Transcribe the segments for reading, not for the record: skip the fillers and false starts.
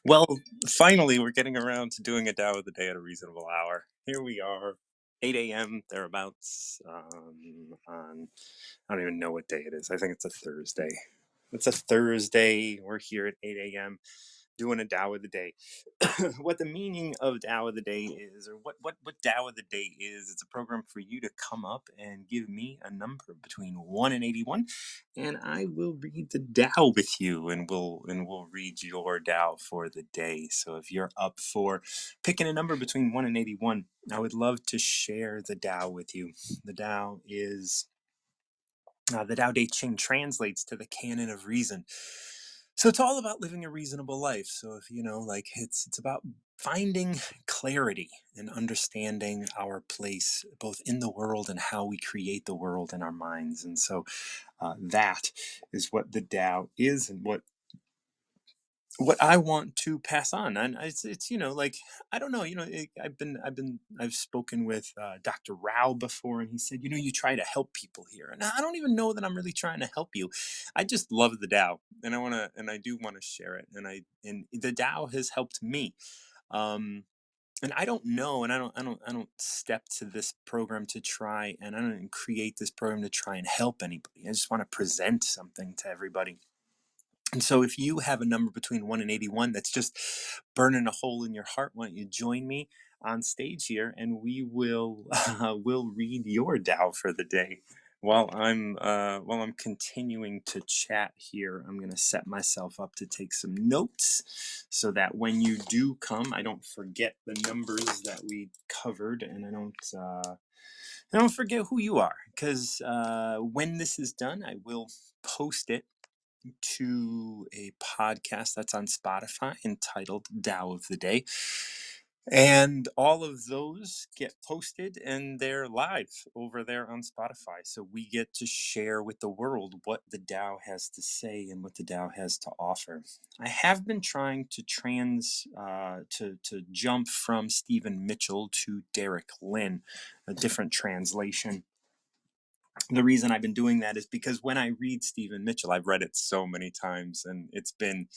Well, finally, we're getting around to doing a Tao of the Day at a reasonable hour. Here we are, 8 a.m. thereabouts. I don't even know what day it is. I think it's a Thursday. It's a Thursday. We're here at 8 a.m. doing a Tao of the Day. What the meaning of Tao of the Day is, or what Tao of the Day is, it's a program for you to come up and give me a number between 1 and 81, and I will read the Tao with you, and we'll read your Tao for the day. So if you're up for picking a number between 1 and 81, I would love to share the Tao with you. The Tao is the Tao Te Ching translates to the canon of reason. So it's all about living a reasonable life. So if you know, like it's about finding clarity and understanding our place both in the world and how we create the world in our minds. And so that is what the Tao is, and what I want to pass on. And it's like I don't know, I've spoken with Dr. Rao before, and he said, you try to help people here, and I don't even know that I'm really trying to help you. I just love the Tao, and I do want to share it, and the Tao has helped me. Um, and I don't know, and I don't step to this program to try, and I don't create this program to try and help anybody. I just want to present something to everybody. And so if you have a number between 1 and 81 that's just burning a hole in your heart, why don't you join me on stage here, and we will read your Tao for the day. While I'm continuing to chat here, I'm going to set myself up to take some notes so that when you do come, I don't forget the numbers that we covered, and I don't forget who you are, because when this is done, I will post it to a podcast that's on Spotify entitled Tao of the Day. And all of those get posted and they're live over there on Spotify. So we get to share with the world what the Tao has to say and what the Tao has to offer. I have been trying to to jump from Stephen Mitchell to Derek Lynn, a different translation. The reason I've been doing that is because when I read Stephen Mitchell, I've read it so many times, and it's been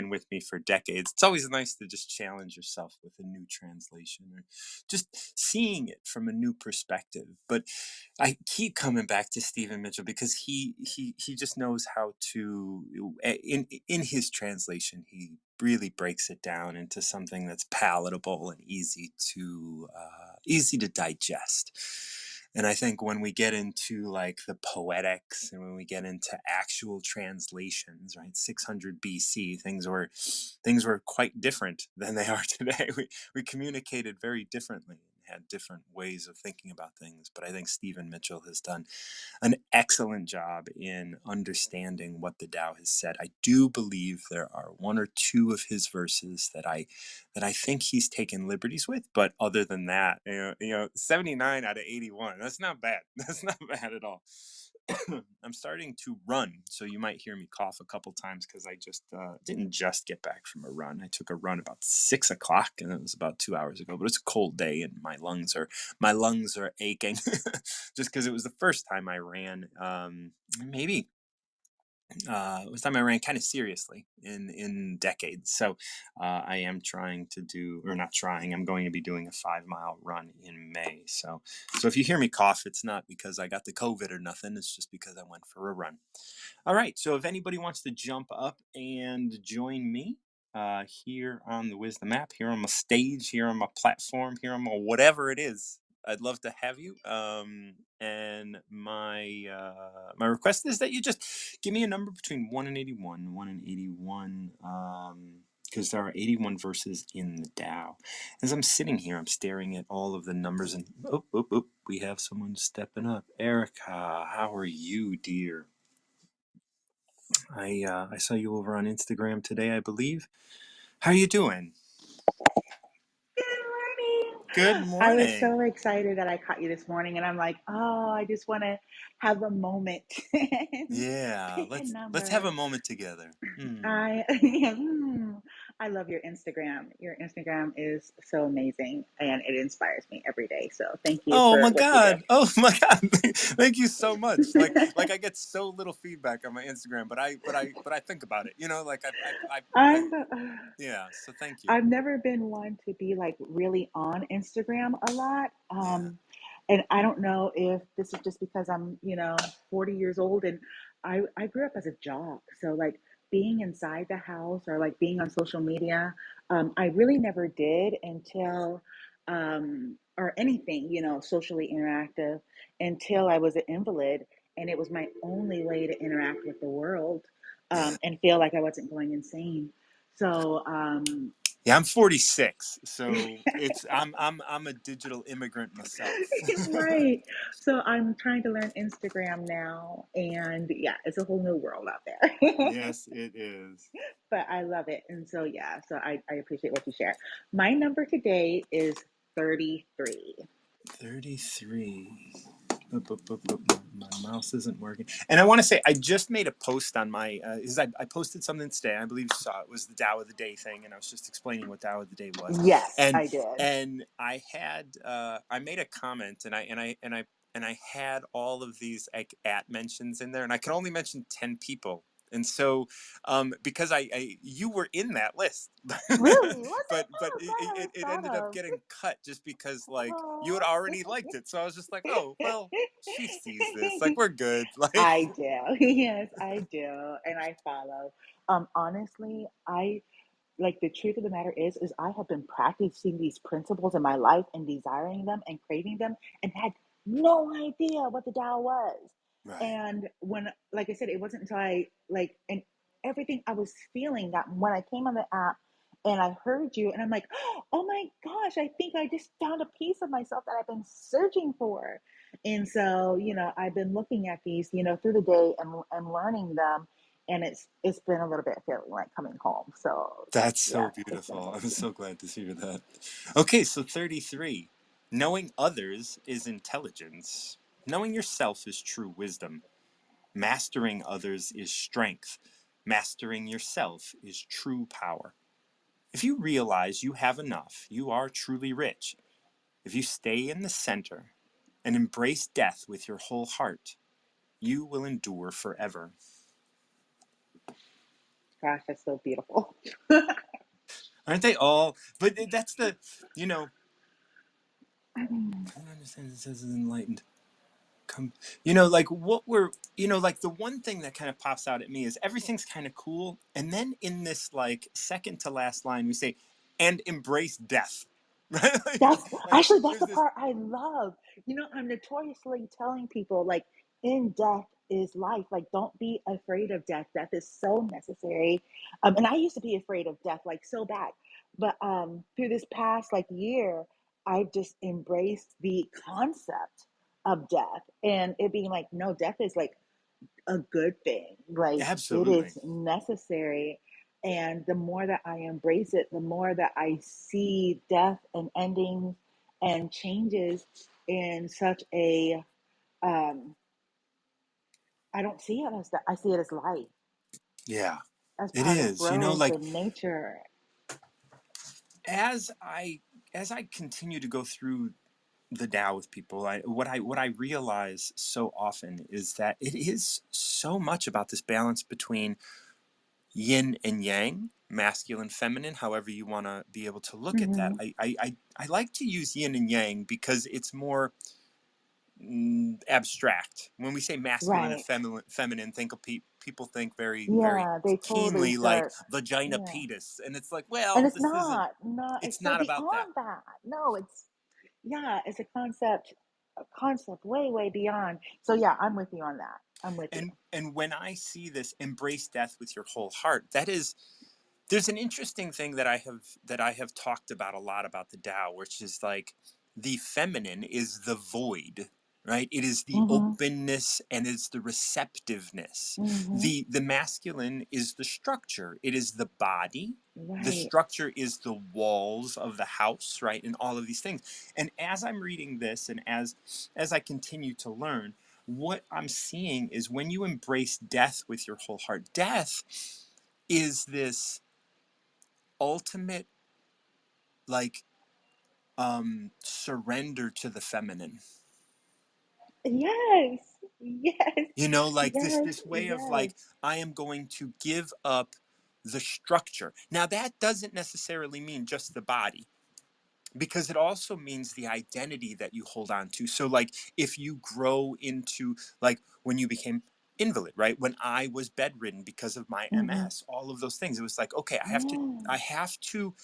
with me for decades. It's always nice to just challenge yourself with a new translation, or just seeing it from a new perspective. But I keep coming back to Stephen Mitchell because he just knows how to, in his translation, he really breaks it down into something that's palatable and easy to digest. And I think when we get into like the poetics, and when we get into actual translations, right, 600 BC, things were quite different than they are today. We communicated very differently and had different ways of thinking about things. But I think Stephen Mitchell has done an excellent job in understanding what the Tao has said. I do believe there are one or two of his verses that I think he's taken liberties with, but other than that, 79 out of 81. That's not bad. That's not bad at all. I'm starting to run, so you might hear me cough a couple times because I just didn't just get back from a run. I took a run about 6 o'clock, and it was about 2 hours ago. But it's a cold day, and my lungs are aching, just because it was the first time I ran. Maybe it was time I ran kind of seriously in decades. So I am trying to do, or not trying, I'm going to be doing a 5 mile run in May. So if you hear me cough, it's not because I got the COVID or nothing. It's just because I went for a run. All right. So if anybody wants to jump up and join me here on the Wisdom app, here on my stage, here on my platform, here on my whatever it is, I'd love to have you. And my request is that you just give me a number between 1 and 81, 1 and 81. Because there are 81 verses in the Tao. As I'm sitting here, I'm staring at all of the numbers, and we have someone stepping up. Erica, how are you, dear? I saw you over on Instagram today, I believe. How are you doing? Good Good morning. I was morning. so excited that I caught you this morning, and I'm like, oh, I just want to have a moment and Yeah, pick a let's have a number. moment together. I I love your Instagram. Your Instagram is so amazing and it inspires me every day. So thank you Oh for my what you do. god! Oh my god! Thank you so much. Like I get so little feedback on my Instagram, but I think about it. You know, like I I'm yeah. So thank you. I've never been one to be like really on Instagram a lot. Yeah. And I don't know if this is just because I'm, 40 years old and I grew up as a jock. So like being inside the house or like being on social media, I really never did until, or anything, socially interactive until I was an invalid. And it was my only way to interact with the world, Yeah. and feel like I wasn't going insane. So, Yeah, I'm 46, so I'm a digital immigrant myself. right. So I'm trying to learn Instagram now, and yeah, it's a whole new world out there. Yes, it is. But I love it. And so, yeah, so I appreciate what you share. My number today is 33. 33. My mouse isn't working. And I want to say, I just made a post on my, is I posted something today. I believe you saw it. Was the Tao of the Day thing, and I was just explaining what Tao of the Day was. Yes, And I did. I had I made a comment, and I had all of these like at mentions in there, and I could only mention 10 people. And so, because you were in that list, Really? Was it? but Oh, glad I was it thought ended up of. getting cut just because like you had Oh. already liked it. So I was just like, oh well, she sees this, like we're good. Like I do. Yes, I do. And I follow. Honestly, I like the truth of the matter is I have been practicing these principles in my life and desiring them and craving them and had no idea what the Tao was. right. And when, like I said, it wasn't until I like and everything I was feeling that when I came on the app and I heard you and I'm like, oh my gosh, I think I just found a piece of myself that I've been searching for. And so, I've been looking at these, through the day and learning them, and it's been a little bit feeling like coming home. So That's yeah, so it's been beautiful. I'm amazing. so glad to hear that. Okay, so 33. Knowing others is intelligence. Knowing yourself is true wisdom. Mastering others is strength. Mastering yourself is true power. If you realize you have enough, you are truly rich. If you stay in the center and embrace death with your whole heart, you will endure forever. Gosh, that's so beautiful. Aren't they all? But that's the, you know, Mm. I don't understand it says enlightened. Come, like what we're, like the one thing that kind of pops out at me is everything's kind of cool. And then in this, like, second to last line, we say, and embrace death. Right? That's like actually that's there's the this, part I love. I'm notoriously telling people like in death is life. Like don't be afraid of death. Death is so necessary. And I used to be afraid of death like so bad. But through this past like year, I've just embraced the concept of death and it being like, no, death is like a good thing. Like it absolutely. is necessary. And the more that I embrace it, the more that I see death and endings and changes in such a um I don't see it as that. I see it as life, Yeah, as it part of is. growth Like and nature. as I as I continue to go through the Tao with people, what I realize so often is that it is so much about this balance between yin and yang, masculine, feminine, however you want to be able to look at that. Hmm. I like to use yin and yang because it's more abstract. When we say masculine and Right. feminine, think of people think very Yeah, they totally keenly like start. vagina Yeah. penis, and it's like, And well, it's this isn't. not, it's It's so not about that. beyond that. No, it's yeah, it's a concept way, way beyond. So yeah, I'm with you on that. I'm with you. And when I see this embrace death with your whole heart, that is, there's an interesting thing that I have talked about a lot about the Tao, which is like the feminine is the void, right? It is the Mhm. openness and it's the receptiveness. Mhm. The masculine is the structure. It is the body. The Right. structure is the walls of the house, right? And all of these things. And as I'm reading this and as I continue to learn, what I'm seeing is when you embrace death with your whole heart, death is this ultimate like surrender to the feminine. Yes. Yes. You know, like Yes. this way of Yes. like, I am going to give up the structure. Now that doesn't necessarily mean just the body, because it also means the identity that you hold on to. So like if you grow into, like when you became invalid, right? When I was bedridden because of my Hmm. MS, all of those things, it was like, okay, Yeah. I have to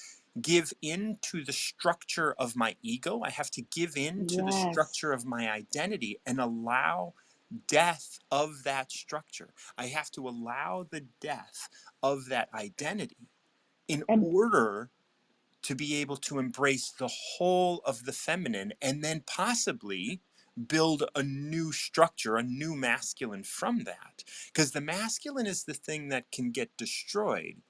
give in to the structure of my ego. I have to give in to the Yes. structure of my identity and allow death of that structure. I have to allow the death of that identity in And order to be able to embrace the whole of the feminine and then possibly build a new structure, a new masculine from that. Because the masculine is the thing that can get destroyed.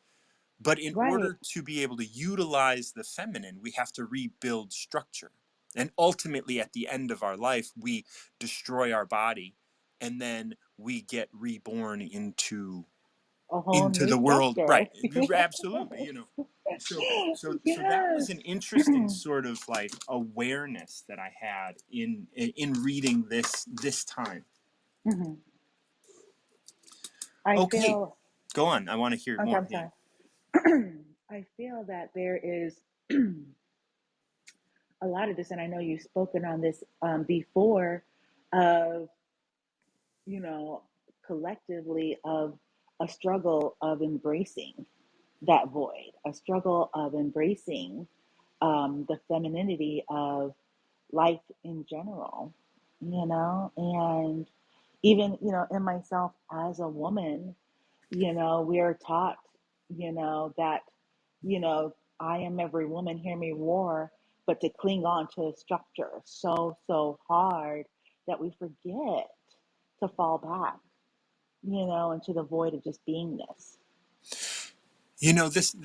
But in right. order to be able to utilize the feminine, we have to rebuild structure. And ultimately, at the end of our life, we destroy our body and then we get reborn A whole into new the world, structure. right? Absolutely, you know. So that was Yes. an interesting sort of like awareness that I had in reading this time. Hmm. I Okay, feel, go on, I want to hear okay, more. I'm Yeah. sorry. I feel that there is a lot of this, and I know you've spoken on this before, of, you know, collectively, of a struggle of embracing that void, a struggle of embracing the femininity of life in general, and even, in myself as a woman, we are taught, that, you know, I am every woman, hear me roar, but to cling on to a structure so, so hard that we forget to fall back, into the void of just beingness. You know, this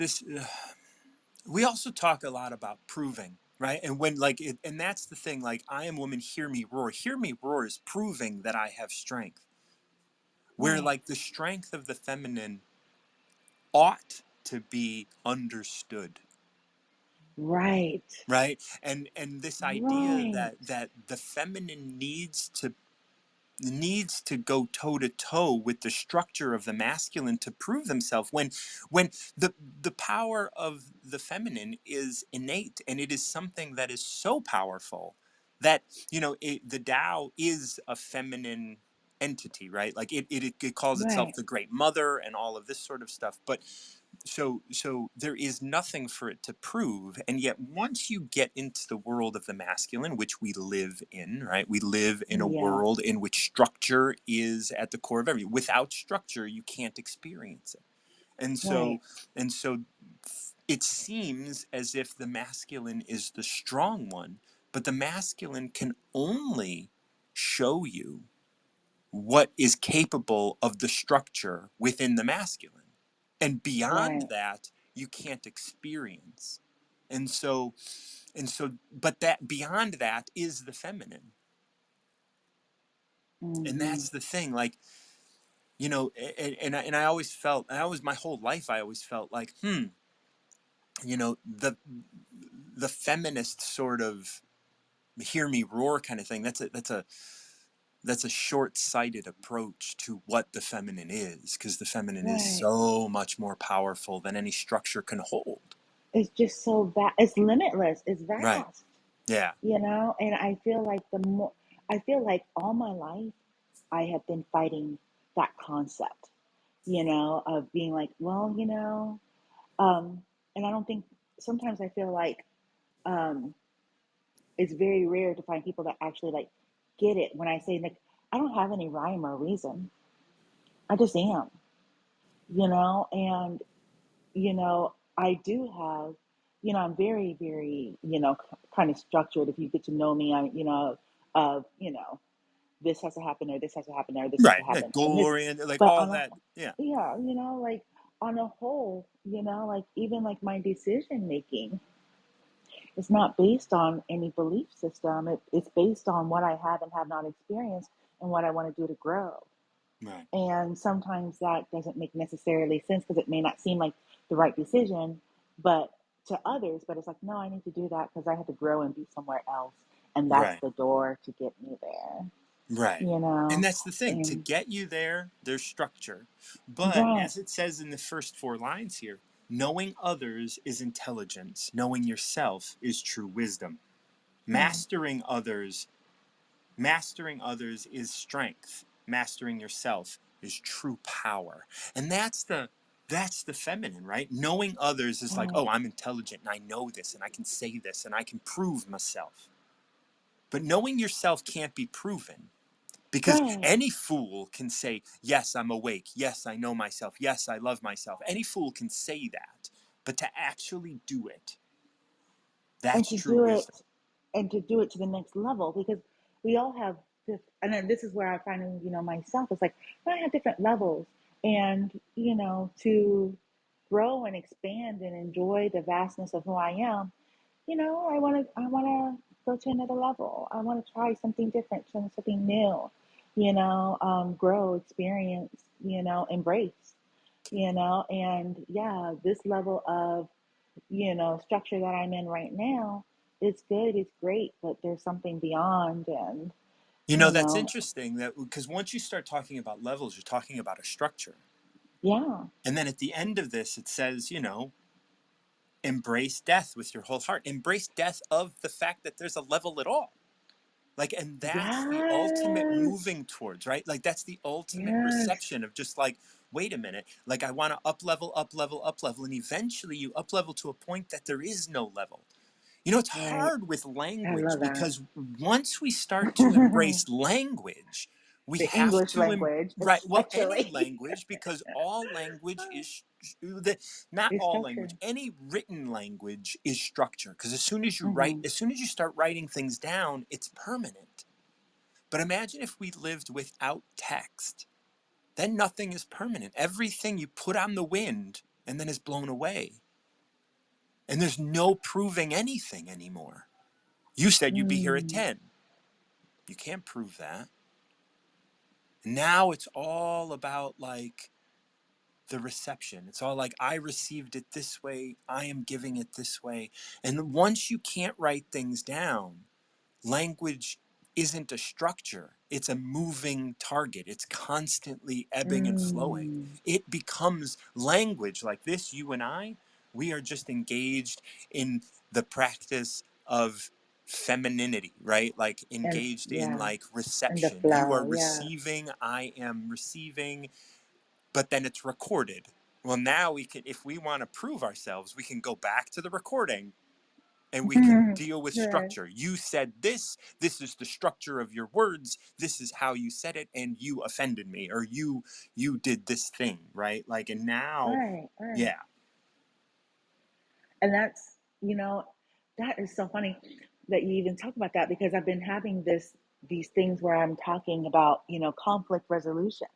we also talk a lot about proving, right? And when like it, and that's the thing, like, I am woman, hear me roar. Hear me roar is proving that I have strength. Where Right, like the strength of the feminine ought to be understood, right, right? And this idea right, that the feminine needs to go toe to toe with the structure of the masculine to prove themselves, when the power of the feminine is innate, and it is something that is so powerful that, the Tao is a feminine entity, right? Like it calls itself right, the great mother and all of this sort of stuff. But so there is nothing for it to prove, and yet once you get into the world of the masculine, which we live in, right? We live in a yeah, world in which structure is at the core of everything. Without structure you can't experience it. and so right, and so it seems as if the masculine is the strong one, but the masculine can only show you what is capable of the structure within the masculine. And beyond right. that, you can't experience. And so and so but that beyond that is the feminine. And Hmm. that's the thing, like, and I always felt, my whole life I always felt like, the feminist sort of hear me roar kind of thing, that's a short-sighted approach to what the feminine is, because the feminine is Right. so much more powerful than any structure can hold. It's just so vast. It's limitless. It's Right. vast, Yeah. and I feel like I feel like all my life I have been fighting that concept, of being like, well, um, and I don't think, sometimes I feel like, um, it's very rare to find people that actually like get it when I say, like, I don't have any rhyme or reason. I just am, and I do have, I'm very, very, kind of structured. If you get to know me, this has to happen, or this has to happen, or this has to Right. Yeah, happen. And goal this, oriented, like but all on a, that. Yeah. yeah, like on a whole, like even like my decision making is not based on any belief system. It's based on what I have and have not experienced and what I want to do to grow. Right. And sometimes that doesn't make necessarily sense because it may not seem like the right decision, but to others, but it's like, no, I need to do that because I had to grow and be somewhere else. And that's Right. the door to get me there, Right. you And know? that's the thing. To And get you there, there's structure. But right, as it says in the first four lines here, knowing others is intelligence. Knowing yourself is true wisdom. right, Mastering others is strength. Mastering yourself is true power. And that's the feminine, right? Knowing others is like, right, oh, I'm intelligent and I know this and I can say this and I can prove myself. But knowing yourself can't be proven. Because right. any fool can say, yes, I'm awake. Yes, I know myself. Yes, I love myself. Any fool can say that. But to actually do it, And that's to true do wisdom. it and to do it to the next level because we all have and then this is where I find myself it's like I have different levels and to grow and expand and enjoy the vastness of who I am. I want to go to another level. I want to try something different, something new, grow, experience, embrace, and yeah, this level of structure that I'm in right now, it's good, it's great, but there's something beyond, and That's you interesting that because once you start talking about levels, you're talking about a structure. yeah, And then at the end of this, it says, embrace death with your whole heart. Embrace death of the fact that there's a level at all. Like, and that's the ultimate yes, moving towards, right? Like, that's the ultimate yes, reception of just like, wait a minute, like, I want to up level, up level, up level. And eventually you up level to a point that there is no level. It's right. hard with I language love that. because once we start to embrace language, we The have English to, language, right? Well, any especially, language, because all language is, not is all structure. language, any written language is structure. Because Hmm. as soon as you start writing things down, it's permanent. But imagine if we lived without text, then nothing is permanent. Everything you put on the wind and then is blown away. And there's no proving anything anymore. You said you'd be here at Mm, 10. You can't prove that. Now it's all about like the reception. It's all like, I received it this way. I am giving it this way. And once you can't write things down, language isn't a structure, it's a moving target. It's constantly ebbing and flowing. mm, It becomes language like this. You and I, we are just engaged in the practice of femininity, right? Like and engaged in yeah, like and the reception. You are flow, yeah. receiving, I am receiving, but then it's recorded. Well, now we can, if we want to prove ourselves, we can go back to the recording and we can deal with Right, structure. You said this is the structure of your words, this is how you said it, and you offended me, or you did this thing, right? Like, and now, right, right. yeah. And that is so funny that you even talk about that because I've been having these things where I'm talking about, conflict resolution,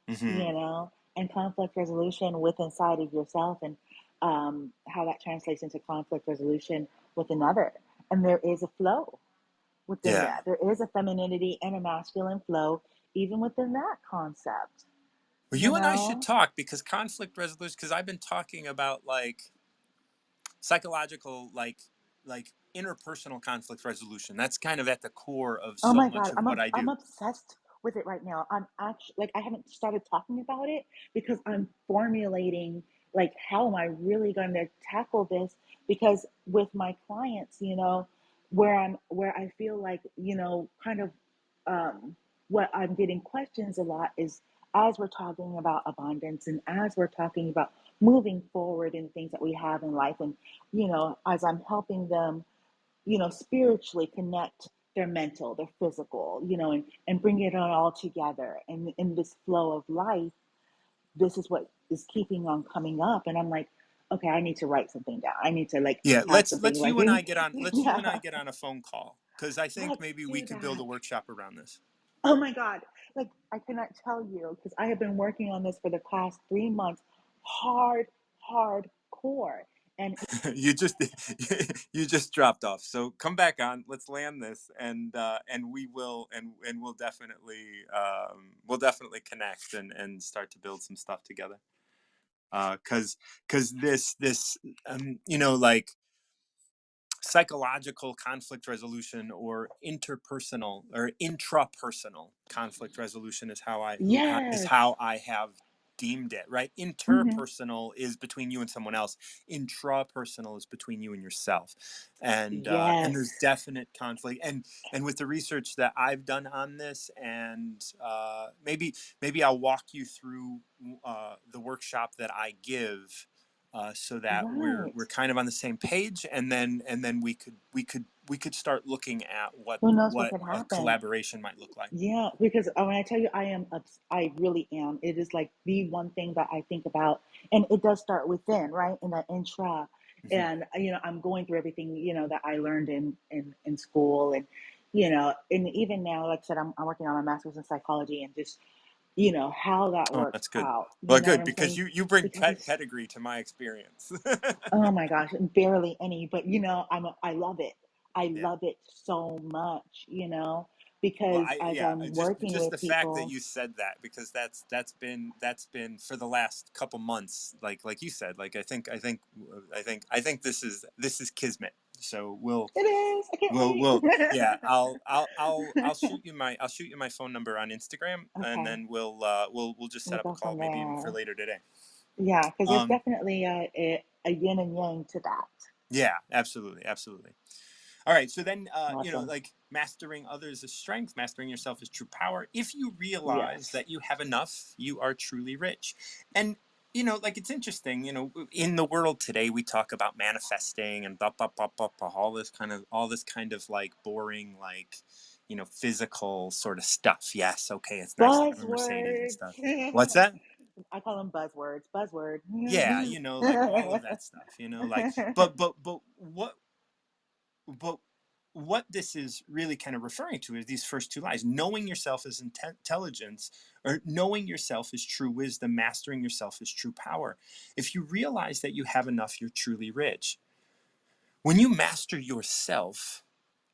Hmm. and conflict resolution with inside of yourself and how that translates into conflict resolution with another. And there is a flow within Yeah. that. There is a femininity and a masculine flow even within that concept, Well, you you and I should know? talk because conflict resolution, because I've been talking about like psychological, like interpersonal conflict resolution. That's kind of at the core of Oh so my much God, of what I I'm do. obsessed with it right now. I'm actually like I haven't started talking about it because I'm formulating like how am I really going to tackle this because with my clients, where I feel like, kind of what I'm getting questions a lot is as we're talking about abundance and as we're talking about moving forward in things that we have in life and as I'm helping them spiritually connect their mental, their physical, and bring it on all together. And in this flow of life, this is what is keeping on coming up. And I'm like, okay, I need to write something down. I need to like Yeah, have let's something let's like, you and I get on let's you and I yeah, get on a phone call because I think let's maybe we do could build a that. workshop around this. Oh my God. Like, I cannot tell you because I have been working on this for the past 3 months, hardcore. And you just you just dropped off. So come back on. Let's land this, and we will and we'll definitely connect and start to build some stuff together. Because this like psychological conflict resolution or interpersonal or intrapersonal conflict resolution is Yes. how I have deemed it, right? Hmm. Interpersonal is between you and someone else. Intrapersonal is between you and yourself. And there's Yes. definite conflict. And with the research that I've done on this, and maybe I'll walk you through the workshop that I give, so that we're Right. kind of on the same page, and then we could start looking at what Who knows what what could a happen? collaboration might look like. Yeah, because when I tell you I really am. It is like the one thing that I think about, and it does start within, right? In that intra, Hmm. and I'm going through everything that I learned in school, and and even now, like I said, I'm working on my master's in psychology, and just how that Oh, works that's good. out. Well, You know what good, I'm because saying? you bring Because it's pedigree to my experience. oh my gosh, barely any, but I love it. I Yeah. love it so much, Well, because I as yeah, I'm just working just with the fact that people, you said that, because that's been for the last couple months, like you said, like I think this is kismet. So we'll it is. I can't we'll wait. we'll yeah, I'll shoot you my phone number on Instagram, and Okay, then we'll just set we'll up a go call from maybe even for there. later today. Yeah, because there's Um definitely a yin and yang to that. yeah, absolutely, absolutely. All right, so then, Awesome. like mastering others is strength, mastering yourself is true power. If you realize Yes. that you have enough, you are truly rich. And, like it's interesting, in the world today, we talk about manifesting and blah, blah, blah, blah, blah, all this kind of like boring, like, physical sort of stuff. Yes, okay, it's nice to have a Mercedes and Buzzwords. stuff. What's that? I call them buzzwords. Buzzword. Yeah, like all of that stuff, like, but but what this is really kind of referring to is these first two lies: knowing yourself is intelligence, or knowing yourself is true wisdom, mastering yourself is true power. If you realize that you have enough, you're truly rich. When you master yourself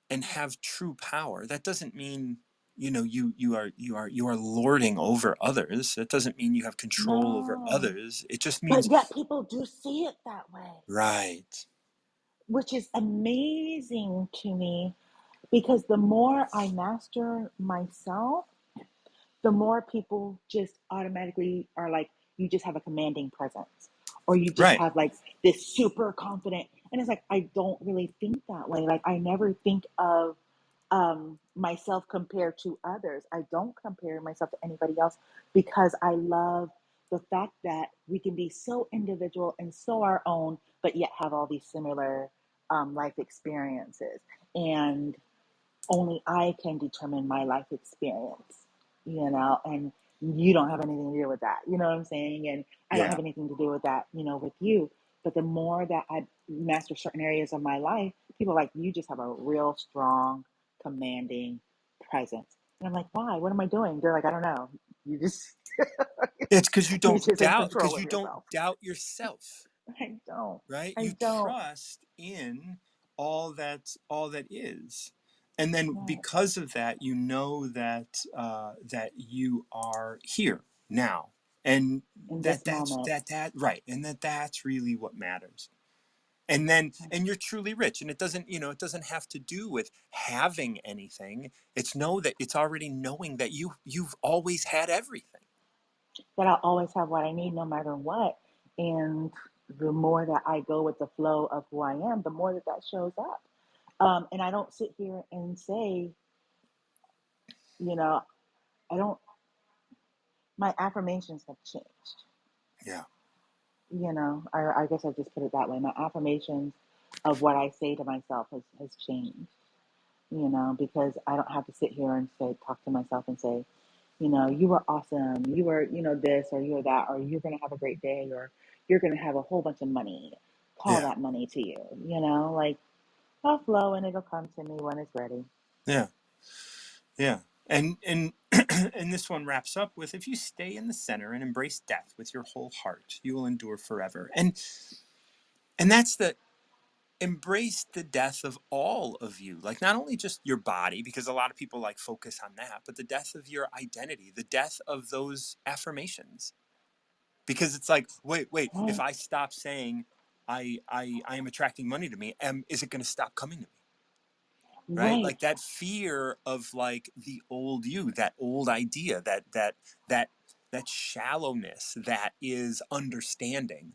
and have true power, that doesn't mean you are lording over others. That doesn't mean you have control over No. others. It just But means, yet people do see it that way, right. which is amazing to me because the more I master myself, the more people just automatically are like, you just have a commanding presence, or you just Right. have like this super confident. And it's like, I don't really think that way. Like, I never think of myself compared to others. I don't compare myself to anybody else because I love the fact that we can be so individual and so our own, but yet have all these similar life experiences. And only I can determine my life experience, and you don't have anything to do with that. You know what I'm saying? And I don't Yeah. have anything to do with that, with you. But the more that I master certain areas of my life, people are like, you just have a real strong, commanding presence. And I'm like, why? What am I doing? They're like, I don't know. You just, It's because you you're don't just in doubt control because of you don't yourself. doubt yourself, I don't. right? I You don't. trust in all that is. And then Right. because of that, you know that you are here now. And In that this that's moment. that right. And that's really what matters. And you're truly rich. And it doesn't have to do with having anything. It's already knowing that you've always had everything. That I'll always have what I need no matter what. And the more that I go with the flow of who I am, the more that that shows up. And I don't sit here and say, you know, I don't, my affirmations have changed. Yeah. I guess I just put it that way. My affirmations of what I say to myself has changed, because I don't have to sit here and talk to myself and say, you were awesome. You were, this or you're that, or you're going to have a great day, or you're going to have a whole bunch of money. Call Yeah. that money to you, like I'll flow and it'll come to me when it's ready. Yeah. Yeah. And and this one wraps up with: if you stay in the center and embrace death with your whole heart, you will endure forever. And that's the embrace the death of all of you. Like, not only just your body, because a lot of people like focus on that, but the death of your identity, the death of those affirmations. because it's like, wait, if Right. I stop saying I am attracting money to me, is it going to stop coming to me? Right? Right. Like that fear of like the old you, that old idea, that that shallowness that is understanding.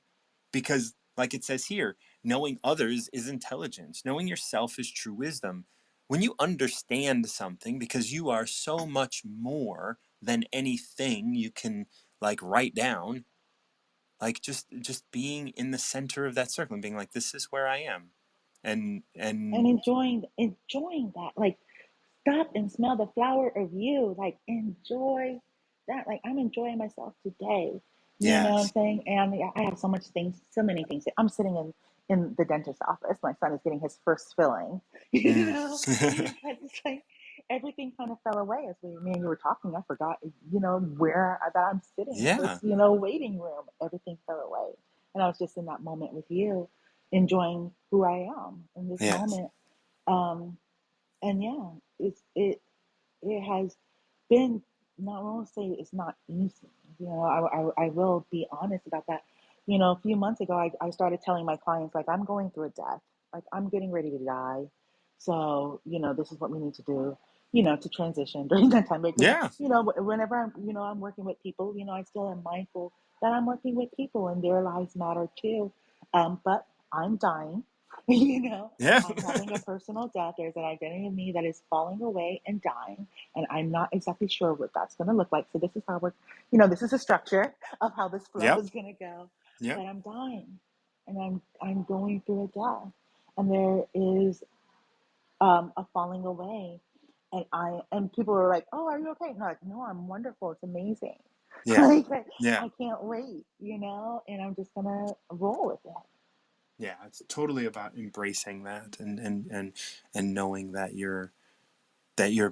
Because like it says here, knowing others is intelligence, knowing yourself is true wisdom. When you understand something, because you are so much more than anything you can like write down, like just being in the center of that circle and being like, this is where I am. And And enjoying that. Like, stop and smell the flower of you. Like, enjoy that. Like, I'm enjoying myself today. You know what I'm yes. saying? And I have so much things, so many things. I'm sitting in the dentist's office. My son is getting his first filling. You Mm. know, and it's like everything kind of fell away as me and you were talking. I forgot, where that I'm sitting in this, Yeah. waiting room. Everything fell away, and I was just in that moment with you, enjoying who I am in this Yes. moment. Um, and yeah, it has been, not, I won't say it's not easy. I will be honest about that. A few months ago, I started telling my clients, like, I'm going through a death. Like, I'm getting ready to die. So, this is what we need to do, to transition during that time. Because, Yeah. whenever I'm working with people, I still am mindful that I'm working with people and their lives matter too. But I'm dying, you know, Yeah. I'm having a personal death. There's an identity of me that is falling away and dying, and I'm not exactly sure what that's going to look like. So this is how this is a structure of how this flow Yep. is going to go. Yep. But I'm dying, and I'm going through a death, and there is a falling away, and people are like, "Oh, are you okay?" And I'm like, "No, I'm wonderful. It's amazing." Yeah. Like, Yeah. I can't wait, and I'm just gonna roll with it. Yeah. It's totally about embracing that and knowing that you're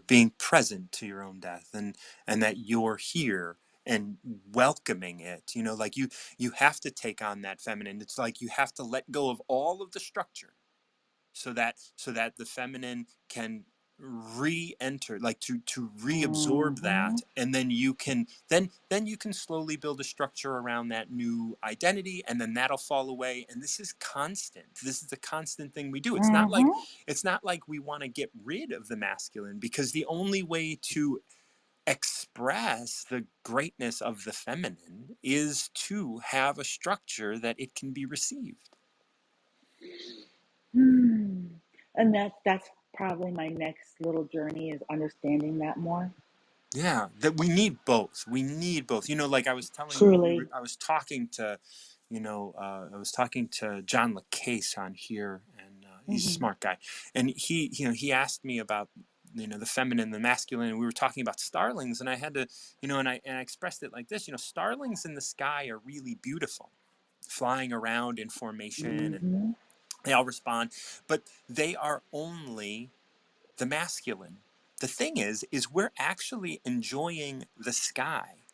being present to your own death and that you're here and welcoming it. Like you have to take on that feminine. It's like you have to let go of all of the structure so that the feminine can re-enter, like to reabsorb Mm-hmm. that, and then you can slowly build a structure around that new identity, and then that'll fall away. And this is constant. This is a constant thing we do. Mm-hmm. It's not like we want to get rid of the masculine, because the only way to express the greatness of the feminine is to have a structure that it can be received. Hmm. And that's probably my next little journey, is understanding that more. Yeah, that we need both. We need both. Like I was telling you, Truly. I was talking to, I was talking to John LaCase on here, and he's a Hmm. smart guy, and he asked me about, the feminine, the masculine, and we were talking about starlings, and I had to, and I expressed it like this, starlings in the sky are really beautiful, flying around in formation, and Hmm. they all respond, but they are only the masculine. The thing is we're actually enjoying the sky.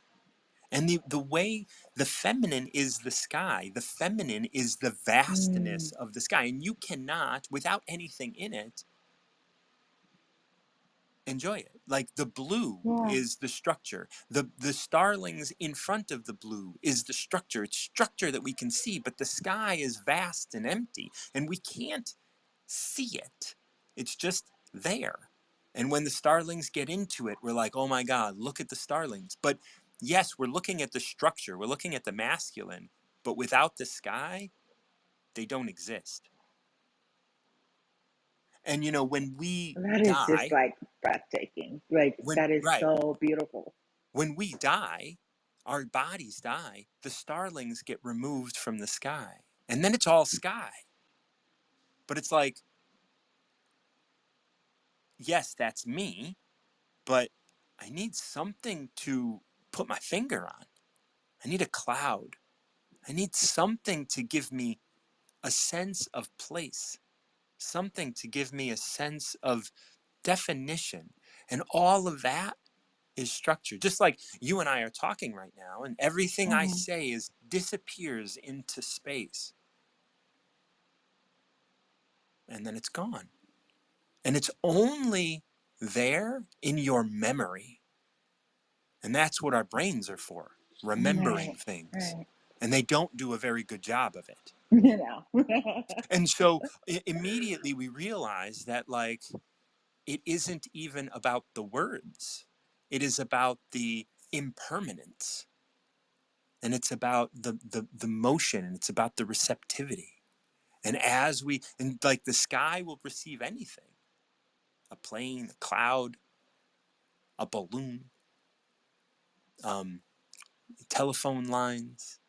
And the way the feminine is the sky, the feminine is the Mm. vastness of the sky. And you cannot, without anything in it, enjoy it. Like the blue Yeah. is the structure. The starlings in front of the blue is the structure. It's structure that we can see, but the sky is vast and empty. And we can't see it. It's just there. And when the starlings get into it, we're like, oh my God, look at the starlings. But yes, we're looking at the structure, we're looking at the masculine, but without the sky, they don't exist. And when we That is just die, like breathtaking. Like, that is right, so beautiful. when we die, our bodies die, the starlings get removed from the sky. And then it's all sky. But it's like, yes, that's me, but I need something to put my finger on. I need a cloud. I need something to give me a sense of place, something to give me a sense of definition. And all of that is structure. Just like you and I are talking right now, and everything I Hmm. say is disappears into space, and then it's gone. And it's only there in your memory. And that's what our brains are for, remembering Right. things. Right. and they don't do a very good job of it. You know. And so immediately we realize that, like, it isn't even about the words, it is about the impermanence, and it's about the motion, and it's about the receptivity. And as we, and like, the sky will receive anything, a plane, a cloud, a balloon, um, telephone lines.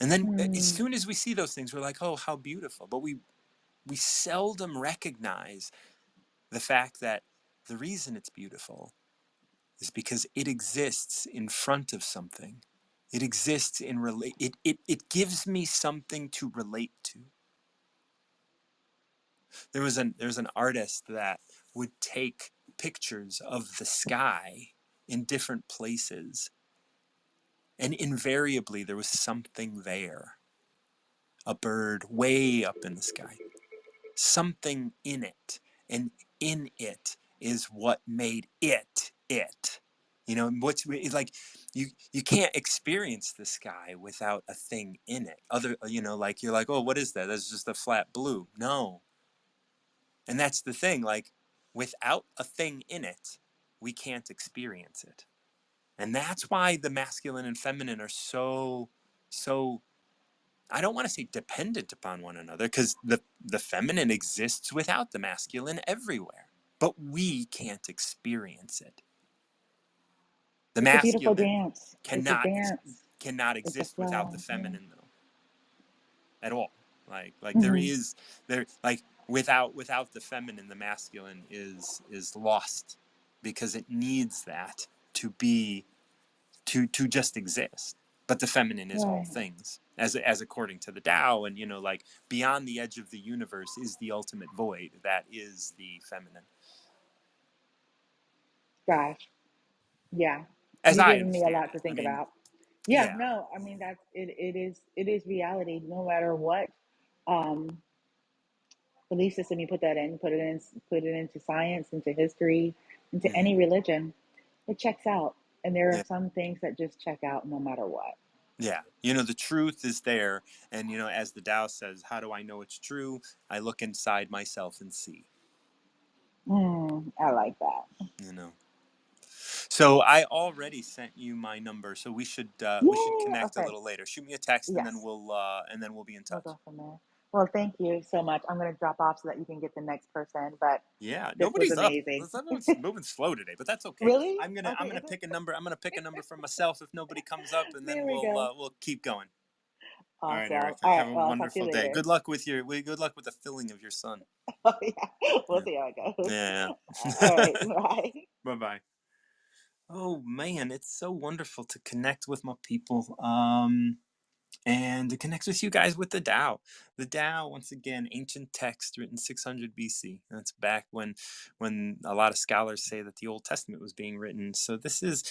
And then as Mm, soon as we see those things, we're like, oh, how beautiful. But we seldom recognize the fact that the reason it's beautiful is because it exists in front of something. It exists in relate. It gives me something to relate to. There's an artist that would take pictures of the sky in different places, and invariably there was something there. A bird way up in the sky, something in it, and in it is what made it it. What's like, you can't experience the sky without a thing in it. Other, like, you're like, oh, what is that? That's just a flat blue. No. And that's the thing, like, without a thing in it, we can't experience it. And that's why the masculine and feminine are so, I don't want to say dependent upon one another, because the feminine exists without the masculine everywhere, but we can't experience it. The it's a beautiful masculine dance. It's a cannot dance. cannot It's a exist without the flow. Yeah. feminine, though, at all. Like there Hmm. is, there, like, without the feminine, the masculine is lost, because it needs that to be, to just exist. But the feminine is all Right. things, as according to the Tao. And like, beyond the edge of the universe is the ultimate void. That is the feminine, Gosh. Yeah. as You're I giving me a understand lot it. to I think mean, about. Yeah. yeah, No. I mean that's it. It is reality. No matter what um, belief system you put that in, put it into science, into history, into hmm, any religion, it checks out. And there are yeah, some things that just check out no matter what. yeah. The truth is there, and as the Tao says, how do I know it's true? I look inside myself and see. I like that. You know. So I already sent you my number, so we should Yay. connect a Okay. little later. Shoot me a text, and then Yes. we'll be in We'll touch. go from there. Well, thank you so much. I'm going to drop off so that you can get the next person, but Yeah, this was nobody's up. amazing. Everyone's moving slow today, but that's okay. Really? I'm gonna Okay. pick a number. I'm gonna pick a number for myself if nobody comes up, and then There we we'll go. we'll keep going. All right, Awesome. All Erica. right. Have a Well, I'll talk to you wonderful day. later. Good luck with the filling of your son. Oh, yeah. We'll Yeah. see how it goes. Yeah. All right. Bye. Bye bye. Oh man, it's so wonderful to connect with my people. And to connect with you guys with the Tao. The Tao, once again, ancient text written 600 BC. That's back when a lot of scholars say that the Old Testament was being written. So this is,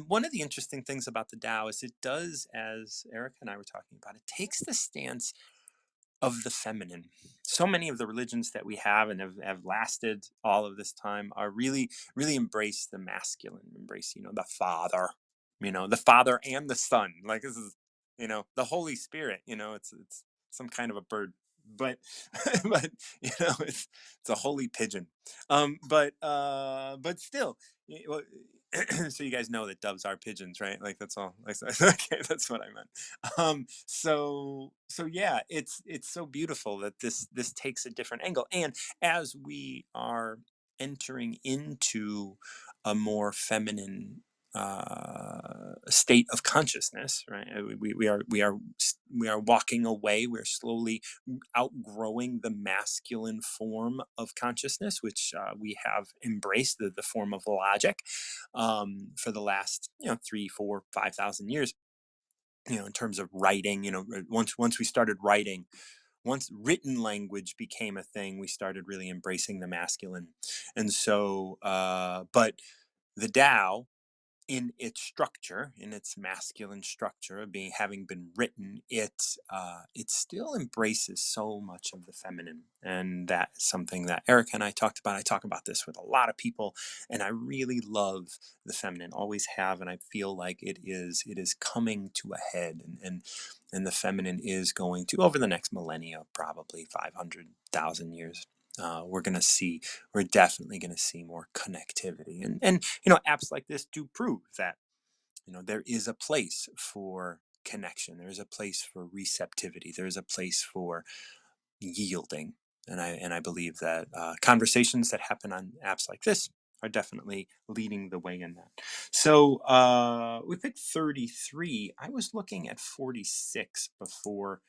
one of the interesting things about the Tao is it does, as Erica and I were talking about, it takes the stance of the feminine. So many of the religions that we have and have lasted all of this time are really embrace the masculine, embrace, the father and the son. Like, this is, the Holy Spirit, it's some kind of a bird. But but it's a holy pigeon. But still, so you guys know that doves are pigeons, right? Like, that's all. Like, okay, that's what I meant. So yeah, it's so beautiful that this takes a different angle. And as we are entering into a more feminine state of consciousness, right? We are walking away. We're slowly outgrowing the masculine form of consciousness, which we have embraced, the form of logic, for the last 3, 4, 5,000 years. In terms of writing, once we started writing, once written language became a thing, we started really embracing the masculine. And so, but the Tao in its structure, in its masculine structure of being having been written, it still embraces so much of the feminine, and that is something that Erica and I talked about. I talk about this with a lot of people, and I really love the feminine, always have, and I feel like it is coming to a head, and the feminine is going to, over the next millennia, probably 500,000 years. We're going to see, we're definitely going to see more connectivity, and apps like this do prove that there is a place for connection, there's a place for receptivity, there's a place for yielding, and I believe that conversations that happen on apps like this are definitely leading the way in that. So we picked 33. I was looking at 46 before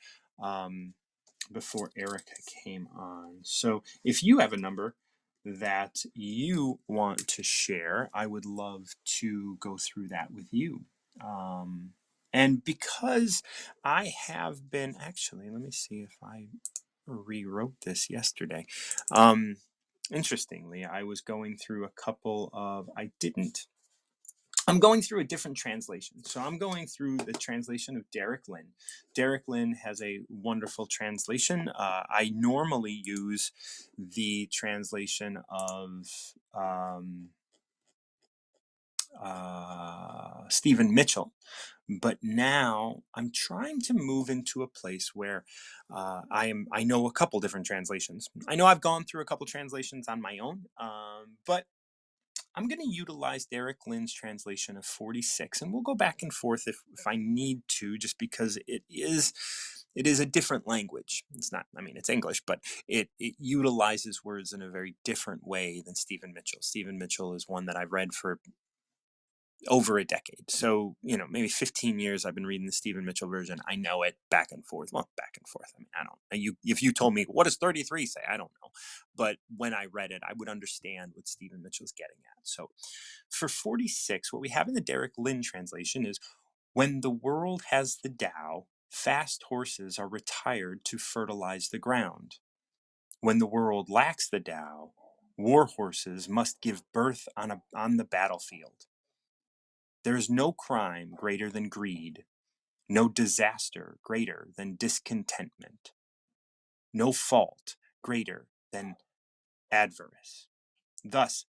Erica came on. So if you have a number that you want to share, I would love to go through that with you. Um, and because I have been, actually, let me see if I rewrote this yesterday. Um, Interestingly, I was going through a couple of, I didn't I'm going through a different translation. So I'm going through the translation of Derek Lin. Derek Lin has a wonderful translation. I normally use the translation of Stephen Mitchell, but now I'm trying to move into a place where I know a couple different translations. I know I've gone through a couple translations on my own, but I'm going to utilize Derek Lynn's translation of 46, and we'll go back and forth if I need to, just because it is a different language. It's not, I mean, it's English, but it utilizes words in a very different way than Stephen Mitchell. Stephen Mitchell is one that I've read for over a decade. So, maybe 15 years I've been reading the Stephen Mitchell version. I know it back and forth. Well, back and forth. I mean, I don't, if you told me, what does 33 say? I don't know. But when I read it, I would understand what Stephen Mitchell's getting at. So for 46, what we have in the Derek Lynn translation is, when the world has the Tao, fast horses are retired to fertilize the ground. When the world lacks the Tao, war horses must give birth on the battlefield. There is no crime greater than greed, no disaster greater than discontentment, no fault greater than avarice. Thus,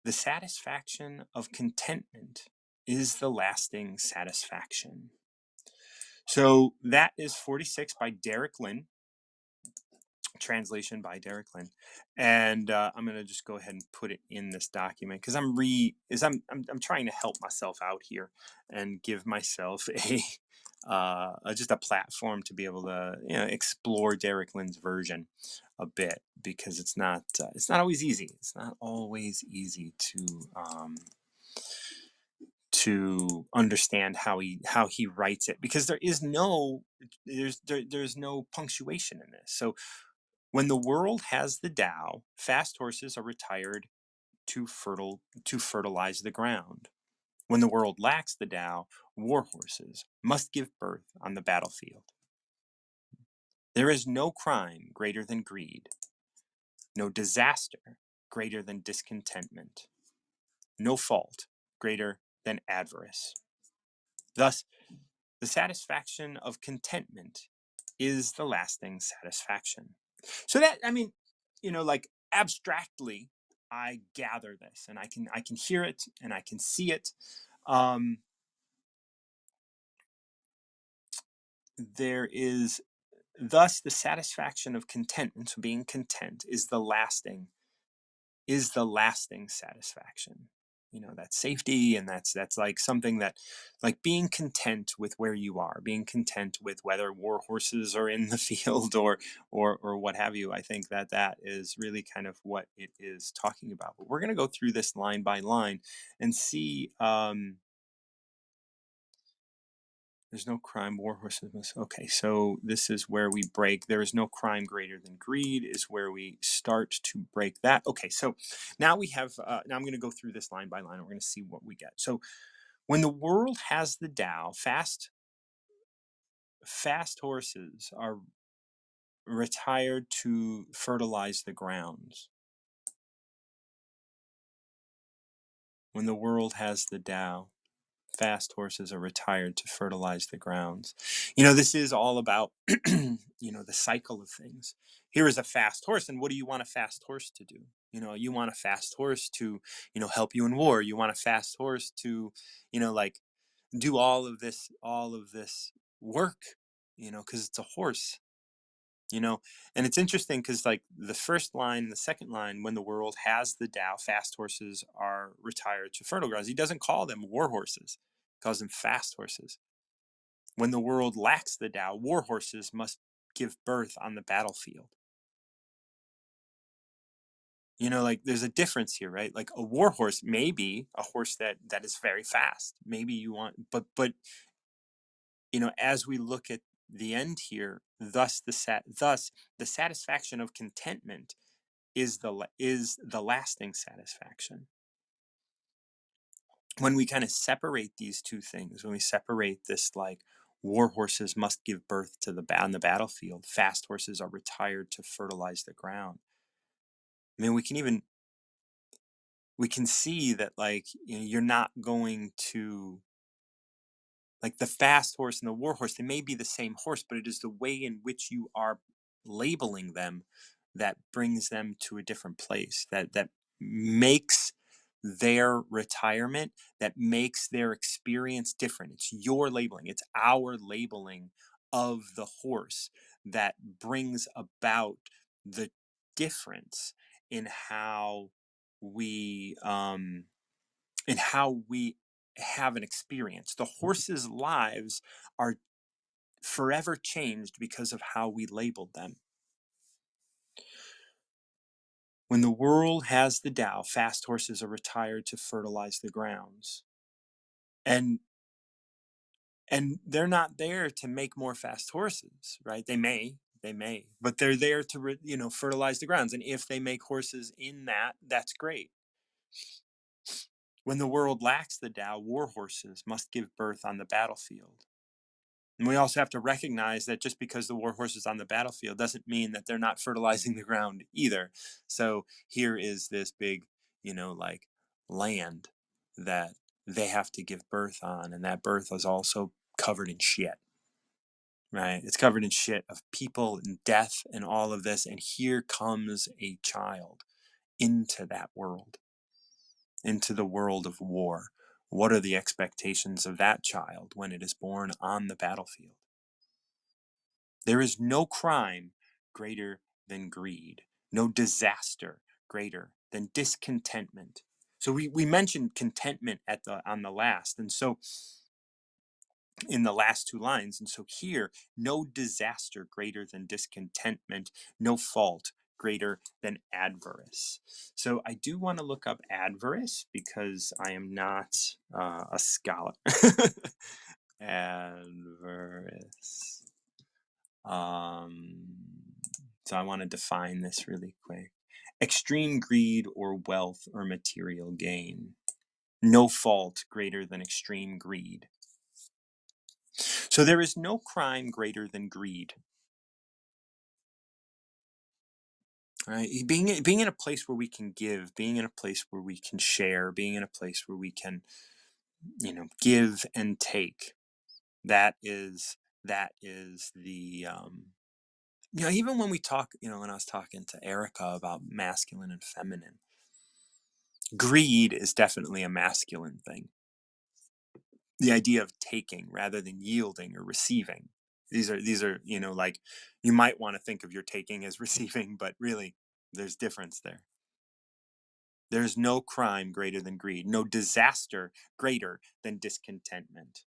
the satisfaction of contentment is the lasting satisfaction. So that is 46 by Derek Lynn, translation by Derek Lynn, and I'm going to just go ahead and put it in this document, because I'm trying to help myself out here and give myself just a platform to be able to explore Derek Lynn's version a bit, because it's not always easy. It's not always easy to understand how he writes it, because there's no punctuation in this. So when the world has the Tao, fast horses are retired to fertilize the ground. When the world lacks the Tao, war horses must give birth on the battlefield. There is no crime greater than greed, no disaster greater than discontentment, no fault greater than avarice. Thus, the satisfaction of contentment is the lasting satisfaction. So that, I mean, like, abstractly, I gather this, and I can hear it, and I can see it. Um, there is thus the satisfaction of contentment. So being content is the lasting satisfaction. That safety, and that's like something that, like, being content with where you are, being content with whether war horses are in the field or what have you. I think that is really kind of what it is talking about. But we're going to go through this line by line and see. There's no crime, war horses must. Okay, so this is where we break. There is no crime greater than greed, is where we start to break that. Okay, so now we have, now I'm going to go through this line by line, and we're going to see what we get. So when the world has the Tao, fast horses are retired to fertilize the grounds. When the world has the Tao. fast horses are retired to fertilize the grounds. You know, this is all about, you know, the cycle of things. Here is a fast horse, and what do you want a fast horse to do? You know, you want a fast horse to, you know, help you in war. You want a fast horse to, you know, like do all of this work, you know, because it's a horse, you know. And it's interesting because like the first line and the second line, when the world has the Tao, fast horses are retired to fertile grounds. He doesn't call them war horses, he calls them fast horses. When the world lacks the Tao, war horses must give birth on the battlefield. You know, like there's a difference here, right? Like a war horse may be a horse that is very fast. Maybe you want, but you know, as we look at the end here, thus the satisfaction of contentment is the lasting satisfaction. When we kind of separate these two things, when we separate this, like war horses must give birth to on the battlefield, fast horses are retired to fertilize the ground. I mean, we can see that, like, you know, you're not going to, like, the fast horse and the war horse, they may be the same horse, but it is the way in which you are labeling them that brings them to a different place, that makes their retirement, that makes their experience different. It's your labeling, it's our labeling of the horse that brings about the difference in how we in how we have an experience. The horses' lives are forever changed because of how we labeled them. When the world has the Tao, fast horses are retired to fertilize the grounds. And they're not there to make more fast horses, right? They may, but they're there to you know, fertilize the grounds. And if they make horses in that, that's great. When the world lacks the Tao, war horses must give birth on the battlefield. And we also have to recognize that just because the war horse is on the battlefield doesn't mean that they're not fertilizing the ground either. So here is this big, you know, like land that they have to give birth on. And that birth is also covered in shit, right? It's covered in shit of people and death and all of this. And here comes a child into that world, into the world of war. What are the expectations of that child when it is born on the battlefield? There is no crime greater than greed, no disaster greater than discontentment. So we mentioned contentment at the on the last, and so in the last two lines, and so here, no disaster greater than discontentment, no fault greater than avarice. So I do want to look up avarice because I am not a scholar. Avarice. Um, so I want to define this really quick. Extreme greed or wealth or material gain. No fault greater than extreme greed. So there is no crime greater than greed. Right? Being in a place where we can give, being in a place where we can share, being in a place where we can, you know, give and take. That is the you know, even when we talk, you know, when I was talking to Erica about masculine and feminine, greed is definitely a masculine thing. The idea of taking rather than yielding or receiving. These are, you know, like you might want to think of your taking as receiving, but really there's difference there. There's no crime greater than greed, no disaster greater than discontentment.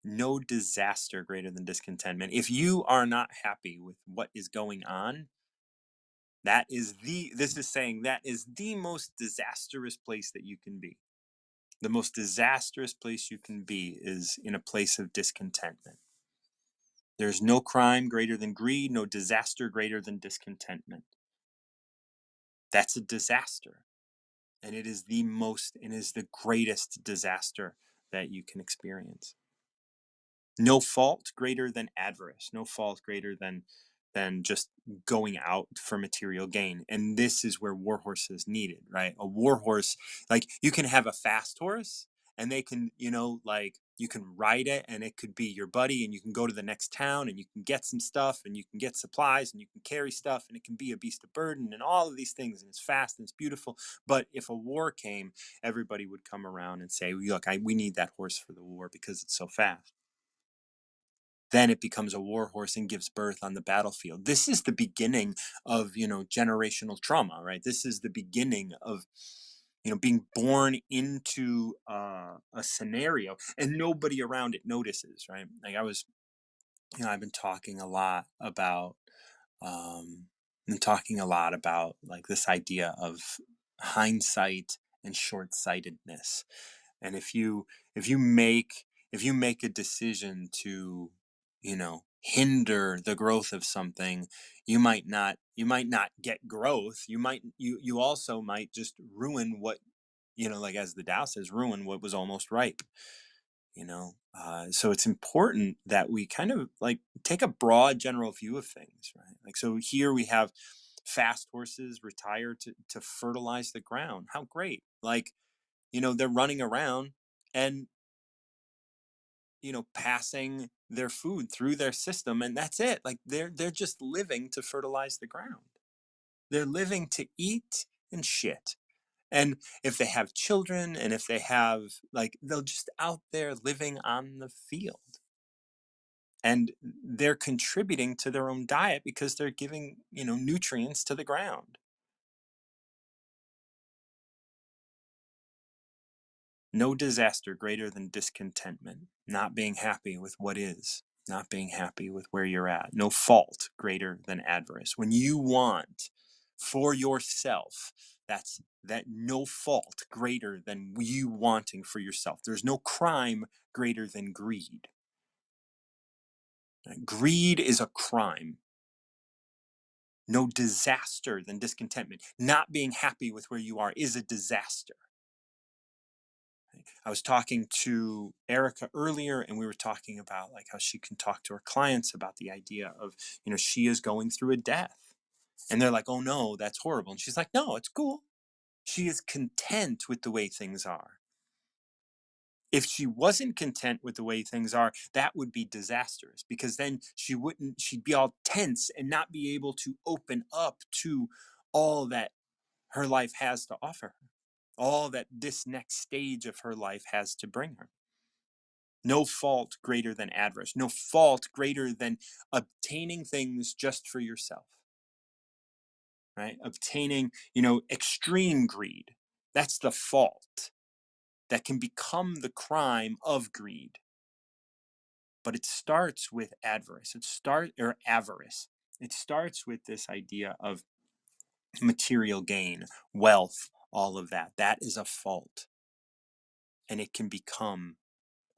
No disaster greater than discontentment. If you are not happy with what is going on, this is saying that is the most disastrous place that you can be. The most disastrous place you can be is in a place of discontentment. There's no crime greater than greed, no disaster greater than discontentment. That's a disaster. And it is the greatest disaster that you can experience. No fault greater than avarice, no fault greater than just going out for material gain. And this is where war horse is needed, right? A war horse, like you can have a fast horse and they can, like you can ride it and it could be your buddy, and you can go to the next town and you can get some stuff and you can get supplies and you can carry stuff, and it can be a beast of burden and all of these things, and it's fast and it's beautiful. But if a war came, everybody would come around and say, look, we need that horse for the war because it's so fast. Then it becomes a war horse and gives birth on the battlefield. This is the beginning of, generational trauma, right? This is the beginning of, being born into a scenario and nobody around it notices, right? Like I've been talking a lot about, um, like this idea of hindsight and short-sightedness. And if you make a decision to, hinder the growth of something, you might not get growth. You also might just ruin what, like as the Tao says, ruin what was almost ripe. So it's important that we kind of like take a broad general view of things, right? Like, so here we have fast horses retire to fertilize the ground. How great. Like, they're running around and, passing their food through their system, and that's it. Like, they're just living to fertilize the ground. They're living to eat and shit. And if they have children, and if they have, like, they'll just out there living on the field, and they're contributing to their own diet because they're giving, nutrients to the ground. No disaster greater than discontentment, not being happy with what is, not being happy with where you're at. No fault greater than avarice. When you want for yourself, that no fault greater than you wanting for yourself. There's no crime greater than greed. Greed is a crime. No disaster than discontentment. Not being happy with where you are is a disaster. I was talking to Erica earlier, and we were talking about like how she can talk to her clients about the idea of, she is going through a death. And they're like, oh no, that's horrible. And she's like, no, it's cool. She is content with the way things are. If she wasn't content with the way things are, that would be disastrous, because then she'd be all tense and not be able to open up to all that her life has to offer her, all that this next stage of her life has to bring her. No fault greater than avarice. No fault greater than obtaining things just for yourself, right? Obtaining, extreme greed. That's the fault that can become the crime of greed. But it starts with avarice. Avarice. It starts with this idea of material gain, wealth, all of that. That is a fault. And it can become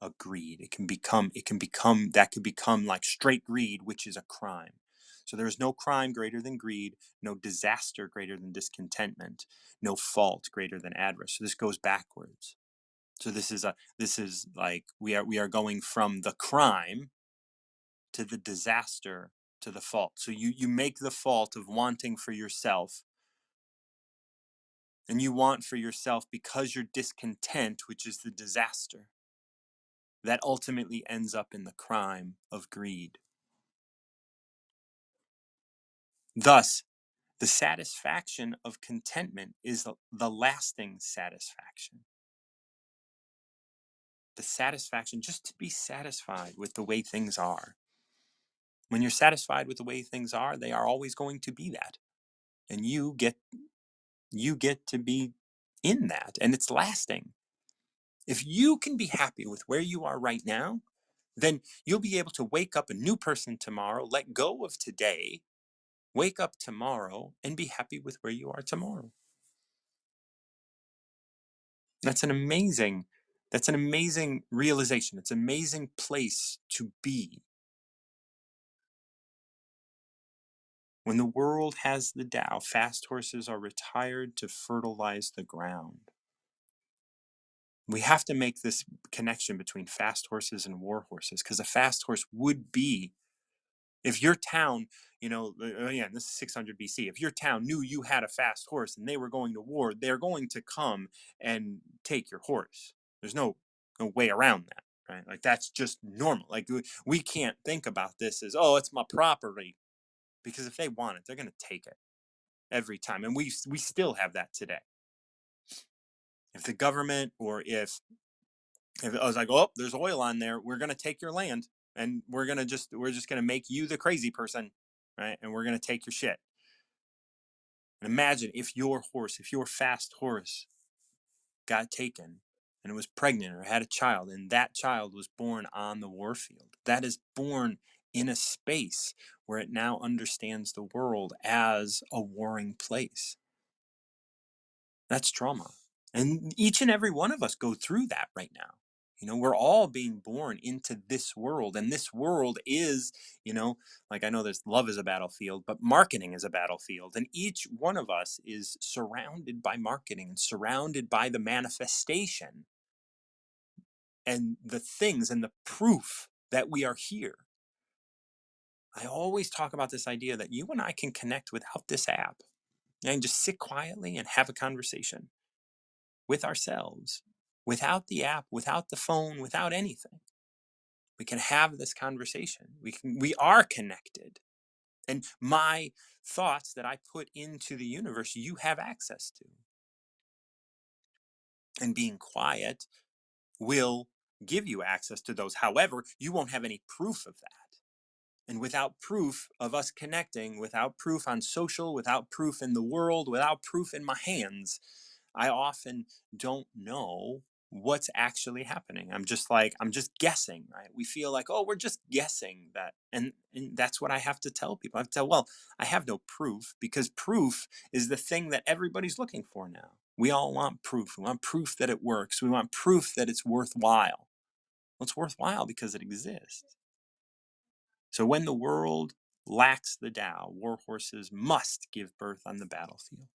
a greed. That could become like straight greed, which is a crime. So there is no crime greater than greed, no disaster greater than discontentment, no fault greater than avarice. So this goes backwards. So this is like we are going from the crime to the disaster to the fault. So you make the fault of wanting for yourself, and you want for yourself because you're discontent, which is the disaster that ultimately ends up in the crime of greed. Thus, the satisfaction of contentment is the lasting satisfaction. The satisfaction just to be satisfied with the way things are. When you're satisfied with the way things are, they are always going to be that. And you get to be in that, and it's lasting. If you can be happy with where you are right now, then you'll be able to wake up a new person tomorrow, let go of today, wake up tomorrow, and be happy with where you are tomorrow. That's an amazing, that's an amazing realization. It's an amazing place to be. When the world has the Tao, fast horses are retired to fertilize the ground. We have to make this connection between fast horses and war horses, because a fast horse would be, if your town, again, this is 600 BC, if your town knew you had a fast horse and they were going to war, they're going to come and take your horse. There's no no way around that, right? Like that's just normal. Like we can't think about this as, oh, it's my property, because if they want it, they're going to take it every time, and we still have that today. If the government, or if I was like, oh, there's oil on there, we're going to take your land, and we're just going to make you the crazy person, right? And we're going to take your shit. And imagine if your fast horse got taken and it was pregnant or had a child, and that child was born on the warfield. That is born in a space where it now understands the world as a warring place. That's trauma. And each and every one of us go through that right now. We're all being born into this world, and this world is, like, I know there's love is a battlefield, but marketing is a battlefield. And each one of us is surrounded by marketing and surrounded by the manifestation and the things and the proof that we are here. I always talk about this idea that you and I can connect without this app and just sit quietly and have a conversation with ourselves, without the app, without the phone, without anything. We can have this conversation. We are connected. And my thoughts that I put into the universe, you have access to. And being quiet will give you access to those. However, you won't have any proof of that. And without proof of us connecting, without proof on social, without proof in the world, without proof in my hands, I often don't know what's actually happening. I'm just guessing, right? We feel like, oh, we're just guessing that. And that's what I have to tell people. I have to tell, well, I have no proof, because proof is the thing that everybody's looking for now. We all want proof. We want proof that it works. We want proof that it's worthwhile. Well, it's worthwhile because it exists. So when the world lacks the Tao, war horses must give birth on the battlefield.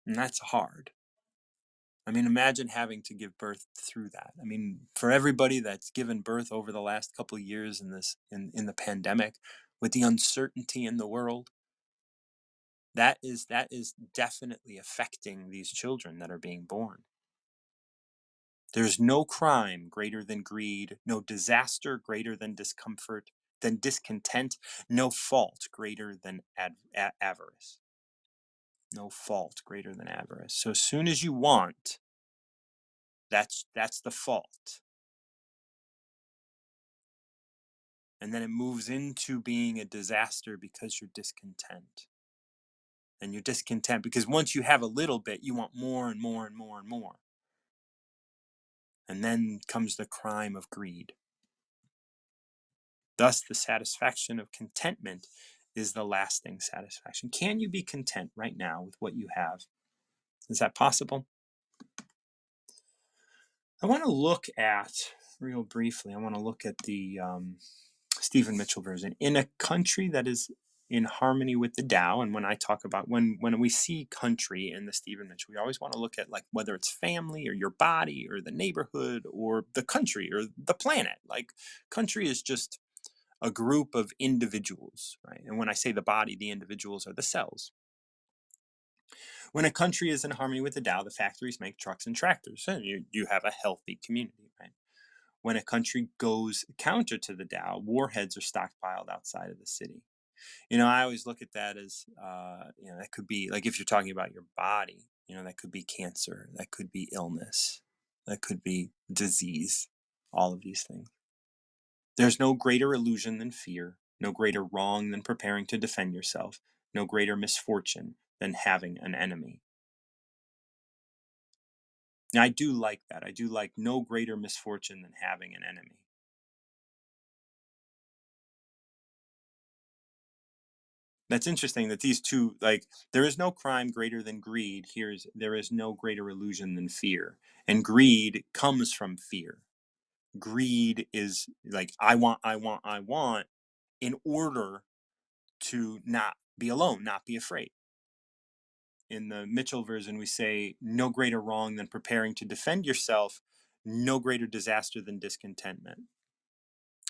And that's hard. I mean, imagine having to give birth through that. I mean, for everybody that's given birth over the last couple of years in the pandemic, with the uncertainty in the world, that is definitely affecting these children that are being born. There's no crime greater than greed, no disaster greater than discomfort, than discontent, no fault greater than avarice. No fault greater than avarice. So as soon as you want, that's the fault. And then it moves into being a disaster because you're discontent. And you're discontent because once you have a little bit, you want more and more and more and more. And then comes the crime of greed. Thus, the satisfaction of contentment is the lasting satisfaction. Can you be content right now with what you have? Is that possible? I want to look at, real briefly, I want to look at the Stephen Mitchell version. In a country that is in harmony with the Tao, and when I talk about, when we see country in the Stephen Mitchell, we always want to look at, like, whether it's family or your body or the neighborhood or the country or the planet. Like, country is just a group of individuals, right? And when I say the body, the individuals are the cells. When a country is in harmony with the Tao, the factories make trucks and tractors, and you have a healthy community, right? When a country goes counter to the Tao, warheads are stockpiled outside of the city. I always look at that as, that could be, like, if you're talking about your body, that could be cancer, that could be illness, that could be disease, all of these things. There's no greater illusion than fear, no greater wrong than preparing to defend yourself, no greater misfortune than having an enemy. Now, I do like that. I do like no greater misfortune than having an enemy. That's interesting that these two, like, there is no crime greater than greed. There is no greater illusion than fear. And greed comes from fear. Greed is like, I want, in order to not be alone, not be afraid. In the Mitchell version, we say, no greater wrong than preparing to defend yourself, no greater disaster than discontentment.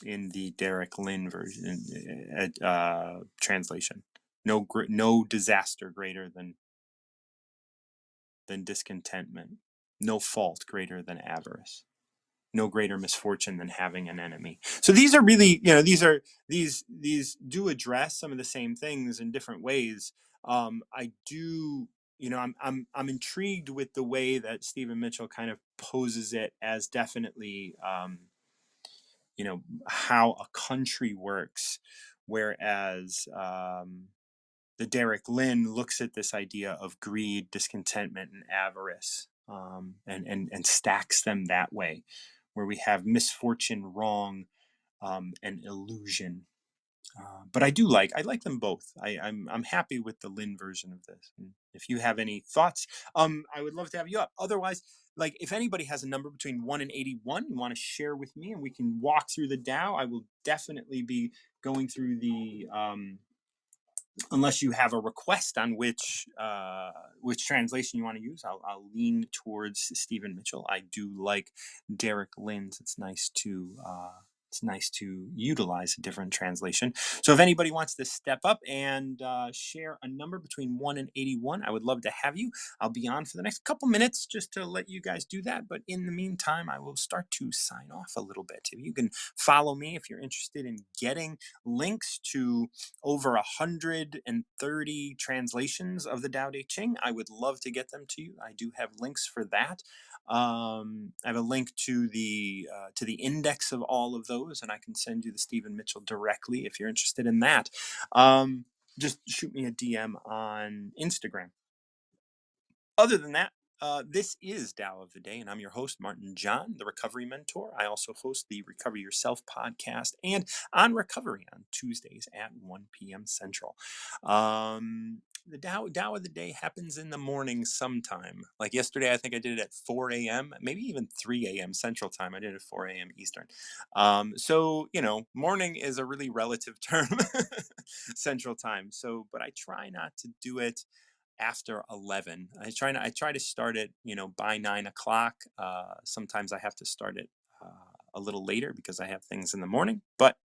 In the Derek Lynn version, translation, no disaster greater than discontentment. no fault greater than avarice, no greater misfortune than having an enemy. So these are really, these do address some of the same things in different ways. I do, I'm intrigued with the way that Stephen Mitchell kind of poses it as definitely, how a country works, whereas the Derek Lynn looks at this idea of greed, discontentment, and avarice, and stacks them that way, where we have misfortune, wrong, and illusion. But I like them both. I'm happy with the Lynn version of this. And if you have any thoughts, I would love to have you up. Otherwise, like if anybody has a number between 1 and 81 you want to share with me, and we can walk through the Tao, I will definitely be going through the unless you have a request on which translation you want to use. I'll lean towards Stephen Mitchell. I do like Derek Lynn's. It's nice to utilize a different translation. So if anybody wants to step up and share a number between 1 and 81, I would love to have you. I'll be on for the next couple minutes just to let you guys do that. But in the meantime, I will start to sign off a little bit. If you can follow me, if you're interested in getting links to over 130 translations of the Tao Te Ching, I would love to get them to you. I do have links for that. I have a link to the index of all of those, and I can send you the Stephen Mitchell directly if you're interested in that. Just shoot me a DM on Instagram. Other than that, this is Tao of the Day, and I'm your host, Martin John, the Recovery Mentor. I also host the Recover Yourself podcast and On Recovery on Tuesdays at 1 p.m. Central. The Tao of the Day happens in the morning sometime. Like yesterday, I think I did it at 4 a.m., maybe even 3 a.m. Central Time. I did it at 4 a.m. Eastern. Morning is a really relative term, Central Time. So, but I try not to do it after 11. I try to start it, by 9 o'clock. Sometimes I have to start it a little later because I have things in the morning. But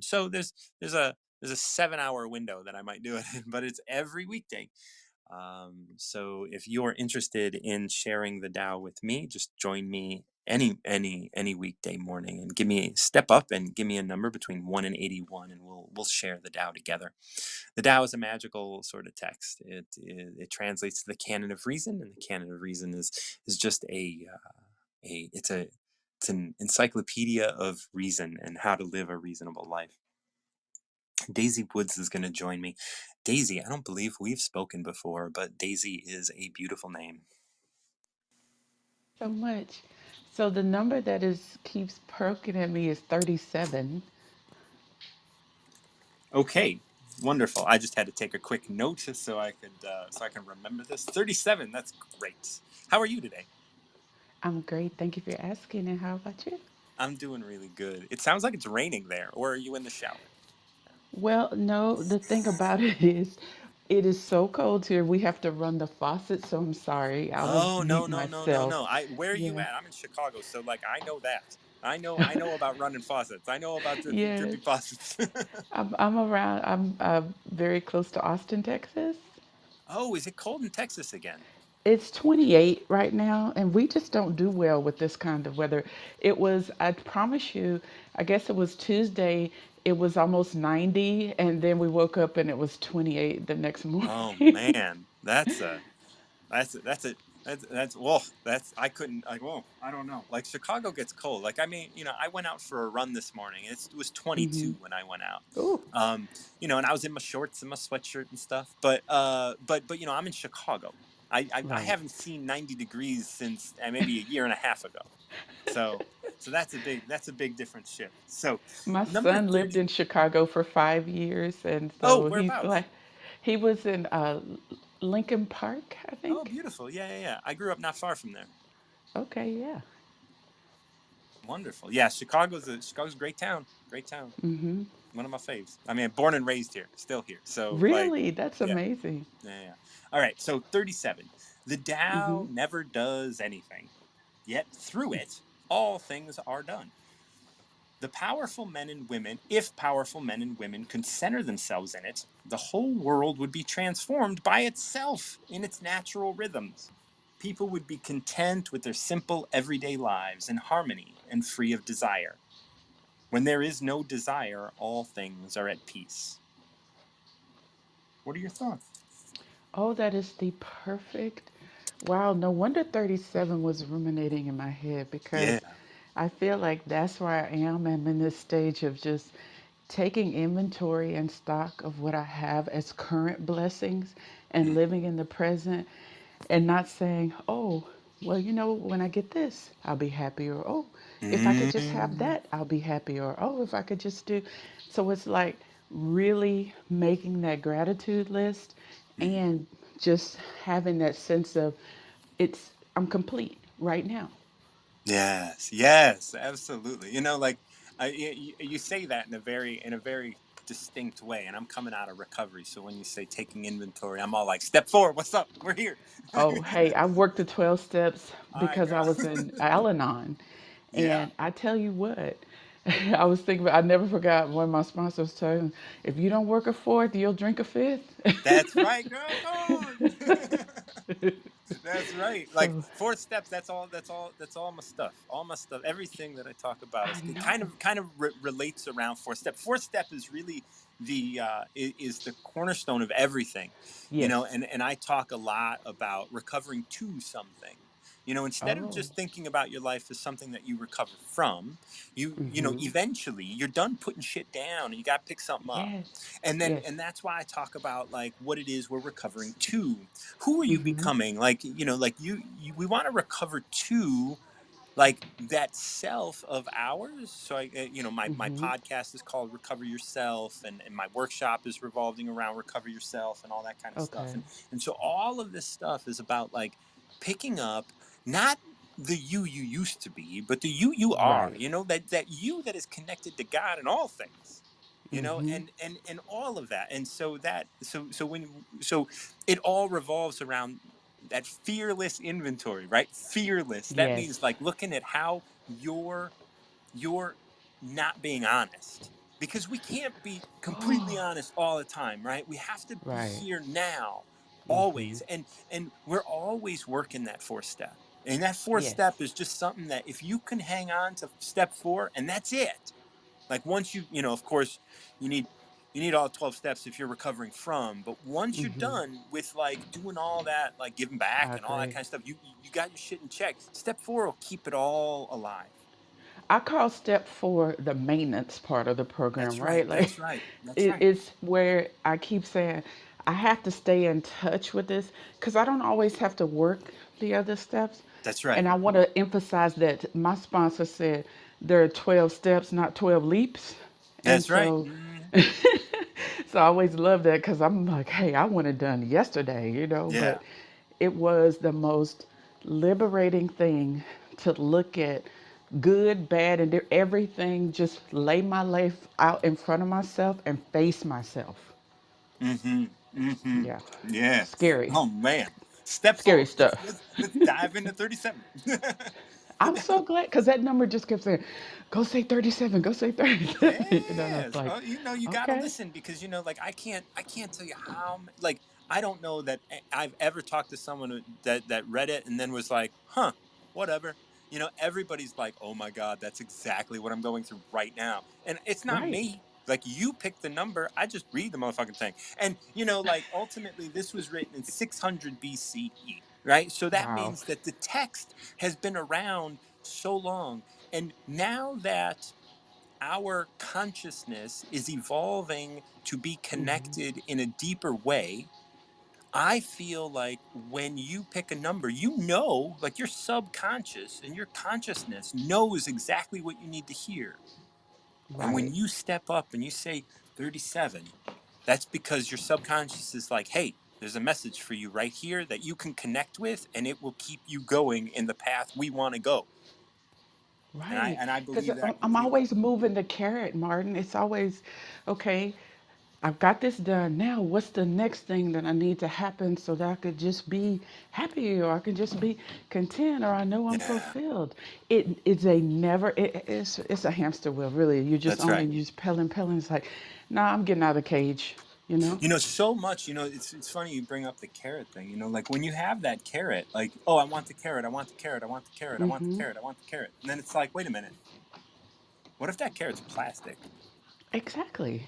so there's a there's a 7 hour window that I might do it in, but it's every weekday. So if you're interested in sharing the Tao with me, just join me any weekday morning and step up and give me a number between 1 and 81, and we'll share the Tao together. The Tao is a magical sort of text. It translates to the canon of reason, and the canon of reason is just it's an encyclopedia of reason and how to live a reasonable life. Daisy Woods is going to join me. Daisy, I don't believe we've spoken before, but Daisy is a beautiful name. So much. So the number that is keeps perking at me is 37. Okay, wonderful. I just had to take a quick note so I can remember this. 37. That's great. How are you today? I'm great. Thank you for asking. And how about you? I'm doing really good. It sounds like it's raining there, or are you in the shower? Well, no, the thing about it is so cold here. We have to run the faucet, so I'm sorry. I will Oh, no, mute no, no, no, myself. no. Where are you Yeah. at? I'm in Chicago, so like I know that. I know about running faucets. I know about drippy Yes. faucets. I'm around. I'm very close to Austin, Texas. Oh, is it cold in Texas again? It's 28 right now, and we just don't do well with this kind of weather. I promise you, I guess it was Tuesday, it was almost 90, and then we woke up and it was 28 the next Oh morning. man, that's whoa, that's I couldn't like whoa, I don't know. Like Chicago gets cold. Like I mean, I went out for a run this morning. It was Hmm. 22 when I went out. Oh, And I was in my shorts and my sweatshirt and stuff. But I'm in Chicago. I right. haven't seen 90 degrees since maybe a year and a half ago. So that's a big different shift. So My number son lived 30. in Chicago for 5 years, and Oh, so whereabouts? he was in Lincoln Park, I Oh, think. beautiful. Yeah, yeah, yeah. I grew up not far from there. Okay, yeah. Wonderful. Yeah, Chicago's a great town. Great town. Hmm. One of my faves. I mean, born and raised here, still here. So like, Really? That's yeah, amazing. yeah, yeah. All right. So 37. The Hmm. Tao never does anything, yet through it, all things are done. If powerful men and women could center themselves in it, the whole world would be transformed by itself in its natural rhythms. people would be content with their simple everyday lives in harmony and free of desire. When there is no desire, all things are at peace. What are your thoughts? Oh, that is the perfect. Wow, no wonder 37 was ruminating in my head because Yeah. I feel like that's where I am. I'm in this stage of just taking inventory and stock of what I have as current blessings and living in the present and not saying, oh, well, when I get this, I'll be happy. Or, oh, if I could just have Mm-hmm. that, I'll be happy. Or, oh, if I could just do. So it's like really making that gratitude list and just having that sense of I'm complete right now. Yes, yes, absolutely. Like you say that in a very distinct way, and I'm coming out of recovery, so when you say taking inventory, I'm all like, "Step four, what's up? We're here." Oh, hey, I worked the 12 steps All right, because I girl. was in Al Anon. Yeah, And I tell you what, I was thinking, I never forgot one of my sponsors told me, if you don't work a fourth, you'll drink a fifth. that's right, girl. Come on. That's right. Like So fourth steps. That's all. That's all. That's all my stuff. All my stuff. Everything that I talk about I is kind know. of relates around fourth step. Fourth step is really is the cornerstone of everything. Yes. And I talk a lot about recovering to something. Instead of Oh. just thinking about your life as something that you recover from, Mm-hmm. eventually you're done putting shit down and you got to pick something up. Yes. Yes. And that's why I talk about like what it is we're recovering to. Who are you Mm-hmm. becoming? Like, like we want to recover to like that self of ours. So my Mm-hmm. podcast is called Recover Yourself, and my workshop is revolving around Recover Yourself and all that kind of stuff. Okay. And so all of this stuff is about like picking up not the you used to be, but the you are, Right. that you that is connected to God in all things. Mm-hmm. And all of that. And so that so it all revolves around that fearless inventory, right? Fearless. That means Yes. like looking at how you're not being honest, because we can't be completely Oh. honest all the time, right? We have to be Right. here now, Mm-hmm. always. And we're always working that fourth step. And that fourth step Yes. is just something that if you can hang on to step four and that's it, like once of course you need you need all 12 steps if you're recovering from, but once you're Mm-hmm. done with like doing all that, like giving back I and all that agree. kind of stuff, you got your shit in check. Step four will keep it all alive. I call step four the maintenance part of the program, That's right, right? Like that's right, that's right, it's where I keep saying I have to stay in touch with this because I don't always have to work the other steps. that's right, And I want to emphasize that my sponsor said there are 12 steps, not 12 leaps. And that's right. so, so I always love that because I'm like, hey, I want it done yesterday. Yeah. But it was the most liberating thing to look at good, bad, and everything, just lay my life out in front of myself and face myself. Mm-hmm. Mm-hmm. Yeah. Yeah. Scary. Oh man. Step Scary four. Let's stuff. let's let's dive into 37. I'm so glad because that number just kept saying, go say 37, go say 37. And I was Yes. like, Oh, you got to okay, listen, because like I can't tell you like I don't know that I've ever talked to someone that read it and then was like, "Huh, whatever." Everybody's like, "Oh my god, that's exactly what I'm going through right now." And it's not right. me. Like you pick the number, I just read the motherfucking thing. And like ultimately this was written in 600 BCE, right? So that Wow. means that the text has been around so long. And now that our consciousness is evolving to be Hmm. connected in a deeper way, I feel like when you pick a number, like your subconscious and your consciousness knows exactly what you need to hear. And when Right. you step up and you say 37, that's because your subconscious is like, hey, there's a message for you right here that you can connect with, and it will keep you going in the path we want to go. And I Right. and I Because believe that I'm completely. always moving the carrot, Martin. It's always, okay, I've got this done. Now, what's the next thing that I need to happen so that I could just be happy or I can just be content or I know I'm Yeah, fulfilled? It's a never, it's a hamster wheel, really. You're just that's right. only, you're just pelling. It's like, nah, I'm getting out of the cage. you know? So much. It's funny you bring up the carrot thing. Like when you have that carrot, like, oh, I want the carrot, I want the carrot, I want the carrot, I want the Mm-hmm. carrot, I want the carrot, and then it's like, wait a minute, what if that carrot's plastic? Exactly.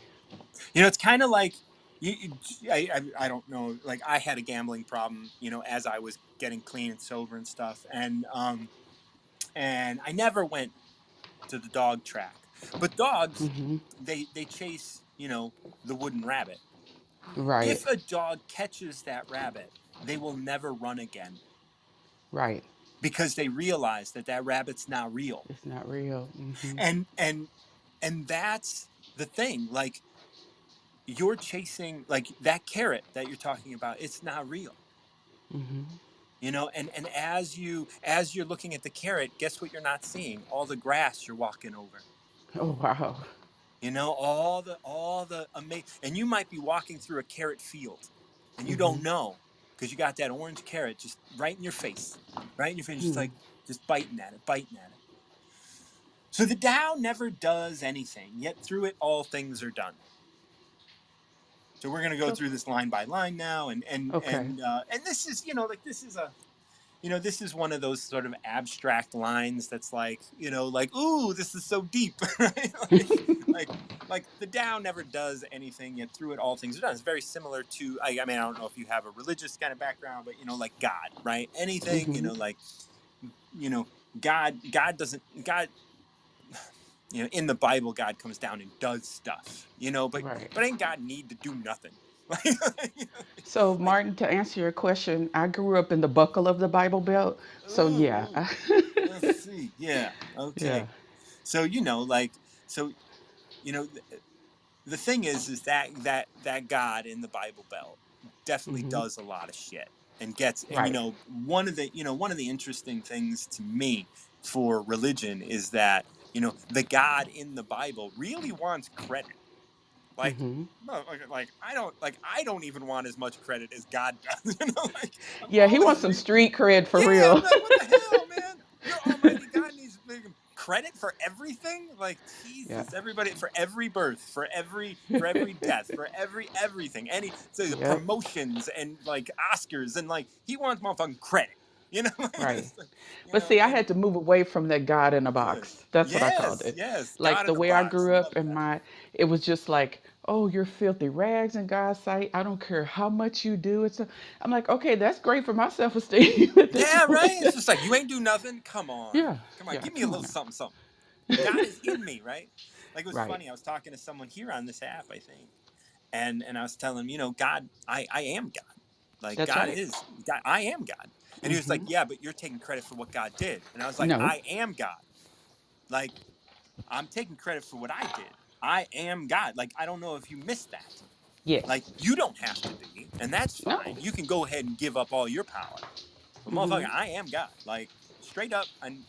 It's kind of like I don't know. Like I had a gambling problem, as I was getting clean and sober and stuff, and I never went to the dog track. But dogs, Mm-hmm. they chase, the wooden rabbit. Right. If a dog catches that rabbit, they will never run again Right. because they realize that that rabbit's not real. It's not real. Mm-hmm. And that's the thing. Like you're chasing like that carrot that you're talking about, it's not real. Mm-hmm. And as you're looking at the carrot, guess what you're not seeing? All the grass you're walking over. Oh, wow. All the amazing, and you might be walking through a carrot field and you Mm-hmm. don't know because you got that orange carrot just right in your face, right in your face, just Hmm. like just biting at it, biting at it. So the Tao never does anything, yet through it all things are done. So we're gonna go So, through this line by line now, okay. and this is like this is one of those sort of abstract lines that's like ooh, this is so deep, right? like like the Tao never does anything, yet through it all things are done. It's very similar to I mean I don't know if you have a religious kind of background, but like God, right? Anything, Mm-hmm. like you know God doesn't God in the Bible, God comes down and does stuff, but Right. ain't God need to do nothing? So, like, Martin, to answer your question, I grew up in the buckle of the Bible Belt. So, yeah. ooh, let's see, yeah, Yeah. okay. So so you know, the thing is that God in the Bible Belt definitely Mm-hmm. does a lot of shit and gets and Right. one of the interesting things to me for religion is that the God in the Bible really wants credit. Like, Mm-hmm. no, I don't even want as much credit as God does. Like I'm Yeah, he wants always some street cred for yeah, I'm real. like, what the hell, man? Your Almighty God needs credit for everything. Like Yeah. Jesus, everybody for every birth, for every death, for everything. So the Yep. promotions and like Oscars and like he wants motherfucking credit. Right. It's like, But see, I and had to move away from that God in a good. box. That's what I called Yes, it. yes, Like God the in the way I box. grew I up love in that. it was just like, oh, you're filthy rags in God's sight. I don't care how much you do. I'm like, okay, that's great for my self esteem at this Yeah, point. right. It's just like you ain't do nothing. Come on, Yeah. come on, Yeah. give me a Come on little now. something, something. God is in me, right? Like it was Right. funny. I was talking to someone here on this app, I think, and I was telling him, God, I am God. Like That's God right. is God. I am God. And he was like, Mm-hmm. yeah, but you're taking credit for what God did. And I was like, No. I am God. Like I'm taking credit for what I did. I am God. Like I don't know if you missed that. Like Yes. you don't have to be, and that's No. fine. You can go ahead and give up all your power. But Mm-hmm. motherfucker, I am God. Like straight up, and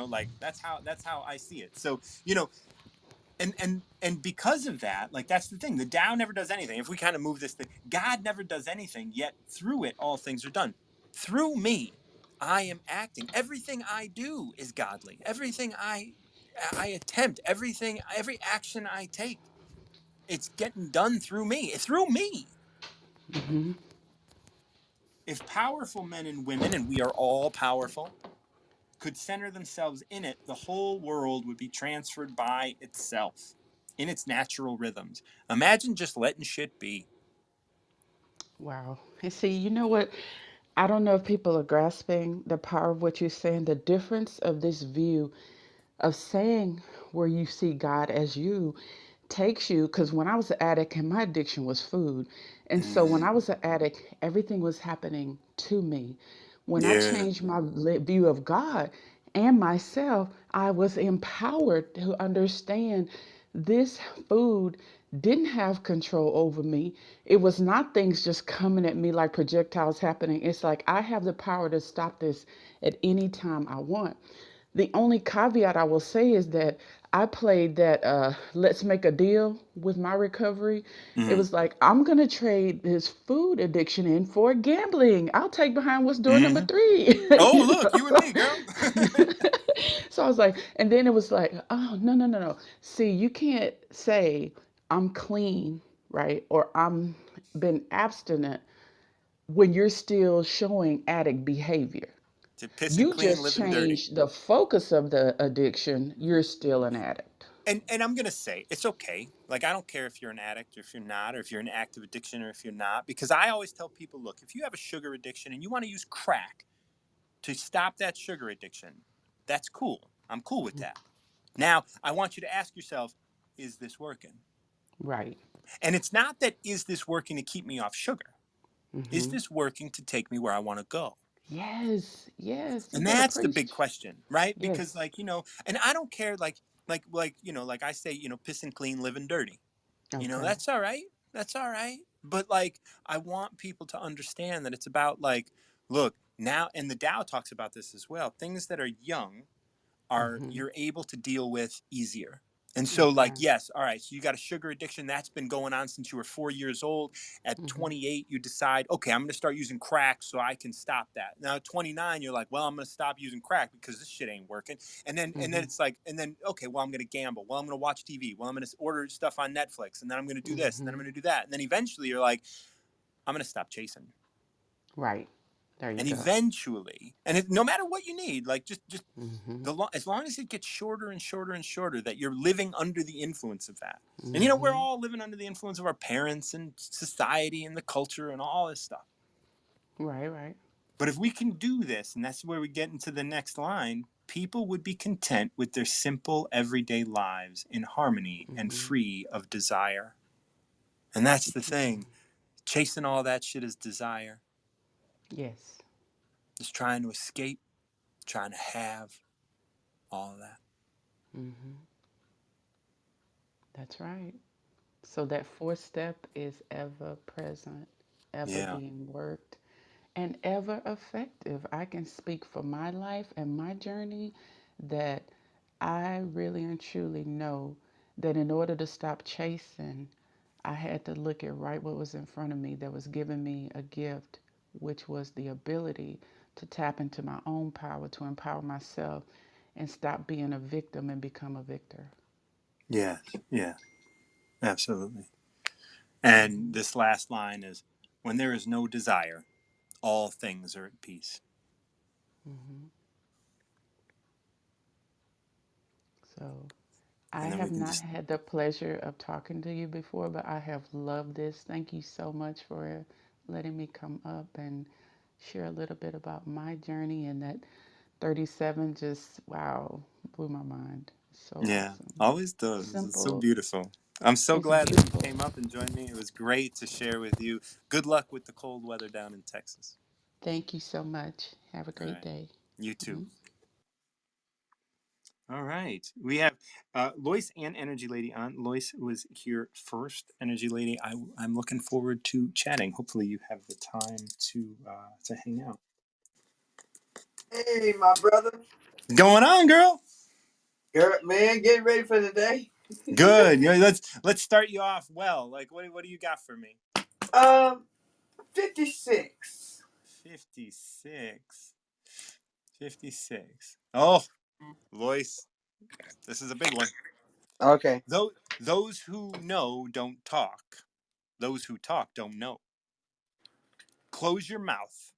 like that's how I see it. So and because of that, like that's the thing. The Tao never does anything. If we kind of move this thing, God never does anything. Yet through it, all things are done. Through me, I am acting. Everything I do is godly. Everything I attempt, every action I take, it's getting done through me. It's through me. Mm-hmm. If powerful men and women, and we are all powerful, could center themselves in it, the whole world would be transferred by itself in its natural rhythms. Imagine just letting shit be. Wow. And see, you know what? I don't know if people are grasping the power of what you're saying, the difference of this view of saying where you see God as you takes you, because when I was an addict and my addiction was food, and so when Mm-hmm. I was an addict, everything was happening to me. When I Yeah. changed my view of God and myself, I was empowered to understand this food didn't have control over me. It was not things just coming at me like projectiles happening. It's like I have the power to stop this at any time I want. The only caveat I will say is that I played that let's make a deal with my recovery. It Mm-hmm. was like, I'm going to trade this food addiction in for gambling. I'll take behind what's door number Mm-hmm. three. Oh, you look, you and me, know? girl. So I was like, and then it was like, oh, no, no, no, no. See, you can't say I'm clean, right? Or I'm been abstinent when you're still showing addict behavior. To piss and You clean, just living dirty. change the focus of the addiction, you're still an addict. And I'm gonna say it's okay. Like I don't care if you're an addict or if you're not, or if you're in active addiction or if you're not, because I always tell people, look, if you have a sugar addiction and you want to use crack to stop that sugar addiction, that's cool. I'm cool with that. Now I want you to ask yourself, is this working? Right. And it's not that is this working to keep me off sugar? Is Mm-hmm. this working to take me where I want to go? Yes, yes, you And better that's the big preach. question, right? Because Yes. like, and I don't care like I say, piss and clean, living dirty. Okay. That's all right. That's all right. But like I want people to understand that it's about like, look, now and the Tao talks about this as well. Things that are young are Mm-hmm. you're able to deal with easier. And so, like, Okay. yes, all right, so you got a sugar addiction that's been going on since you were 4 years old. At Mm-hmm. 28, you decide, okay, I'm going to start using crack so I can stop that. Now, at 29, you're like, well, I'm going to stop using crack because this shit ain't working. And then Mm-hmm. it's like, and then, okay, well, I'm going to gamble. Well, I'm going to watch TV. Well, I'm going to order stuff on Netflix. And then I'm going to do this. And then I'm Mm-hmm. going to do that. And then eventually you're like, I'm going to stop chasing. Right. There you And go. eventually, no matter what you need, like just Mm-hmm. as long as it gets shorter and shorter and shorter, that you're living under the influence of that. And we're Mm-hmm. all living under the influence of our parents and society and the culture and all this stuff. Right, right. But if we can do this, and that's where we get into the next line, people would be content with their simple everyday lives in harmony and Mm-hmm. free of desire. And that's the thing. Chasing all that shit is desire. Yes. Just trying to escape, trying to have all of that. Mm-hmm. That's right. So that fourth step is ever present, ever Yeah. being worked, and ever effective. I can speak for my life and my journey that I really and truly know that in order to stop chasing, I had to look at right what was in front of me that was giving me a gift, which was the ability to tap into my own power, to empower myself, and stop being a victim and become a victor. Yeah. Yeah. Absolutely. And Hmm. this last line is when there is no desire, all things are at peace. Hmm. So I And then we have can not just, had the pleasure of talking to you before, but I have loved this. Thank you so much for letting me come up and share a little bit about my journey. And that 37 just, wow, blew my mind. So yeah, awesome. always does. It's so Simple. beautiful. I'm so It's glad that you beautiful. came up and joined me. It was great to share with you. Good luck with the cold weather down in Texas. Thank you so much. Have a All great right. day. You too. Hmm. All right. We have Lois and Energy Lady on. Lois was here first. Energy Lady, I'm looking forward to chatting. Hopefully, you have the time to hang out. Hey, my brother. What's going on, girl? Girl, man, getting ready for the day. Good. Let's start you off well. Like what do you got for me? um, 56. 56. 56. Oh, Lois, this is a big one. Okay. Those who know don't talk. Those who talk don't know. Close your mouth.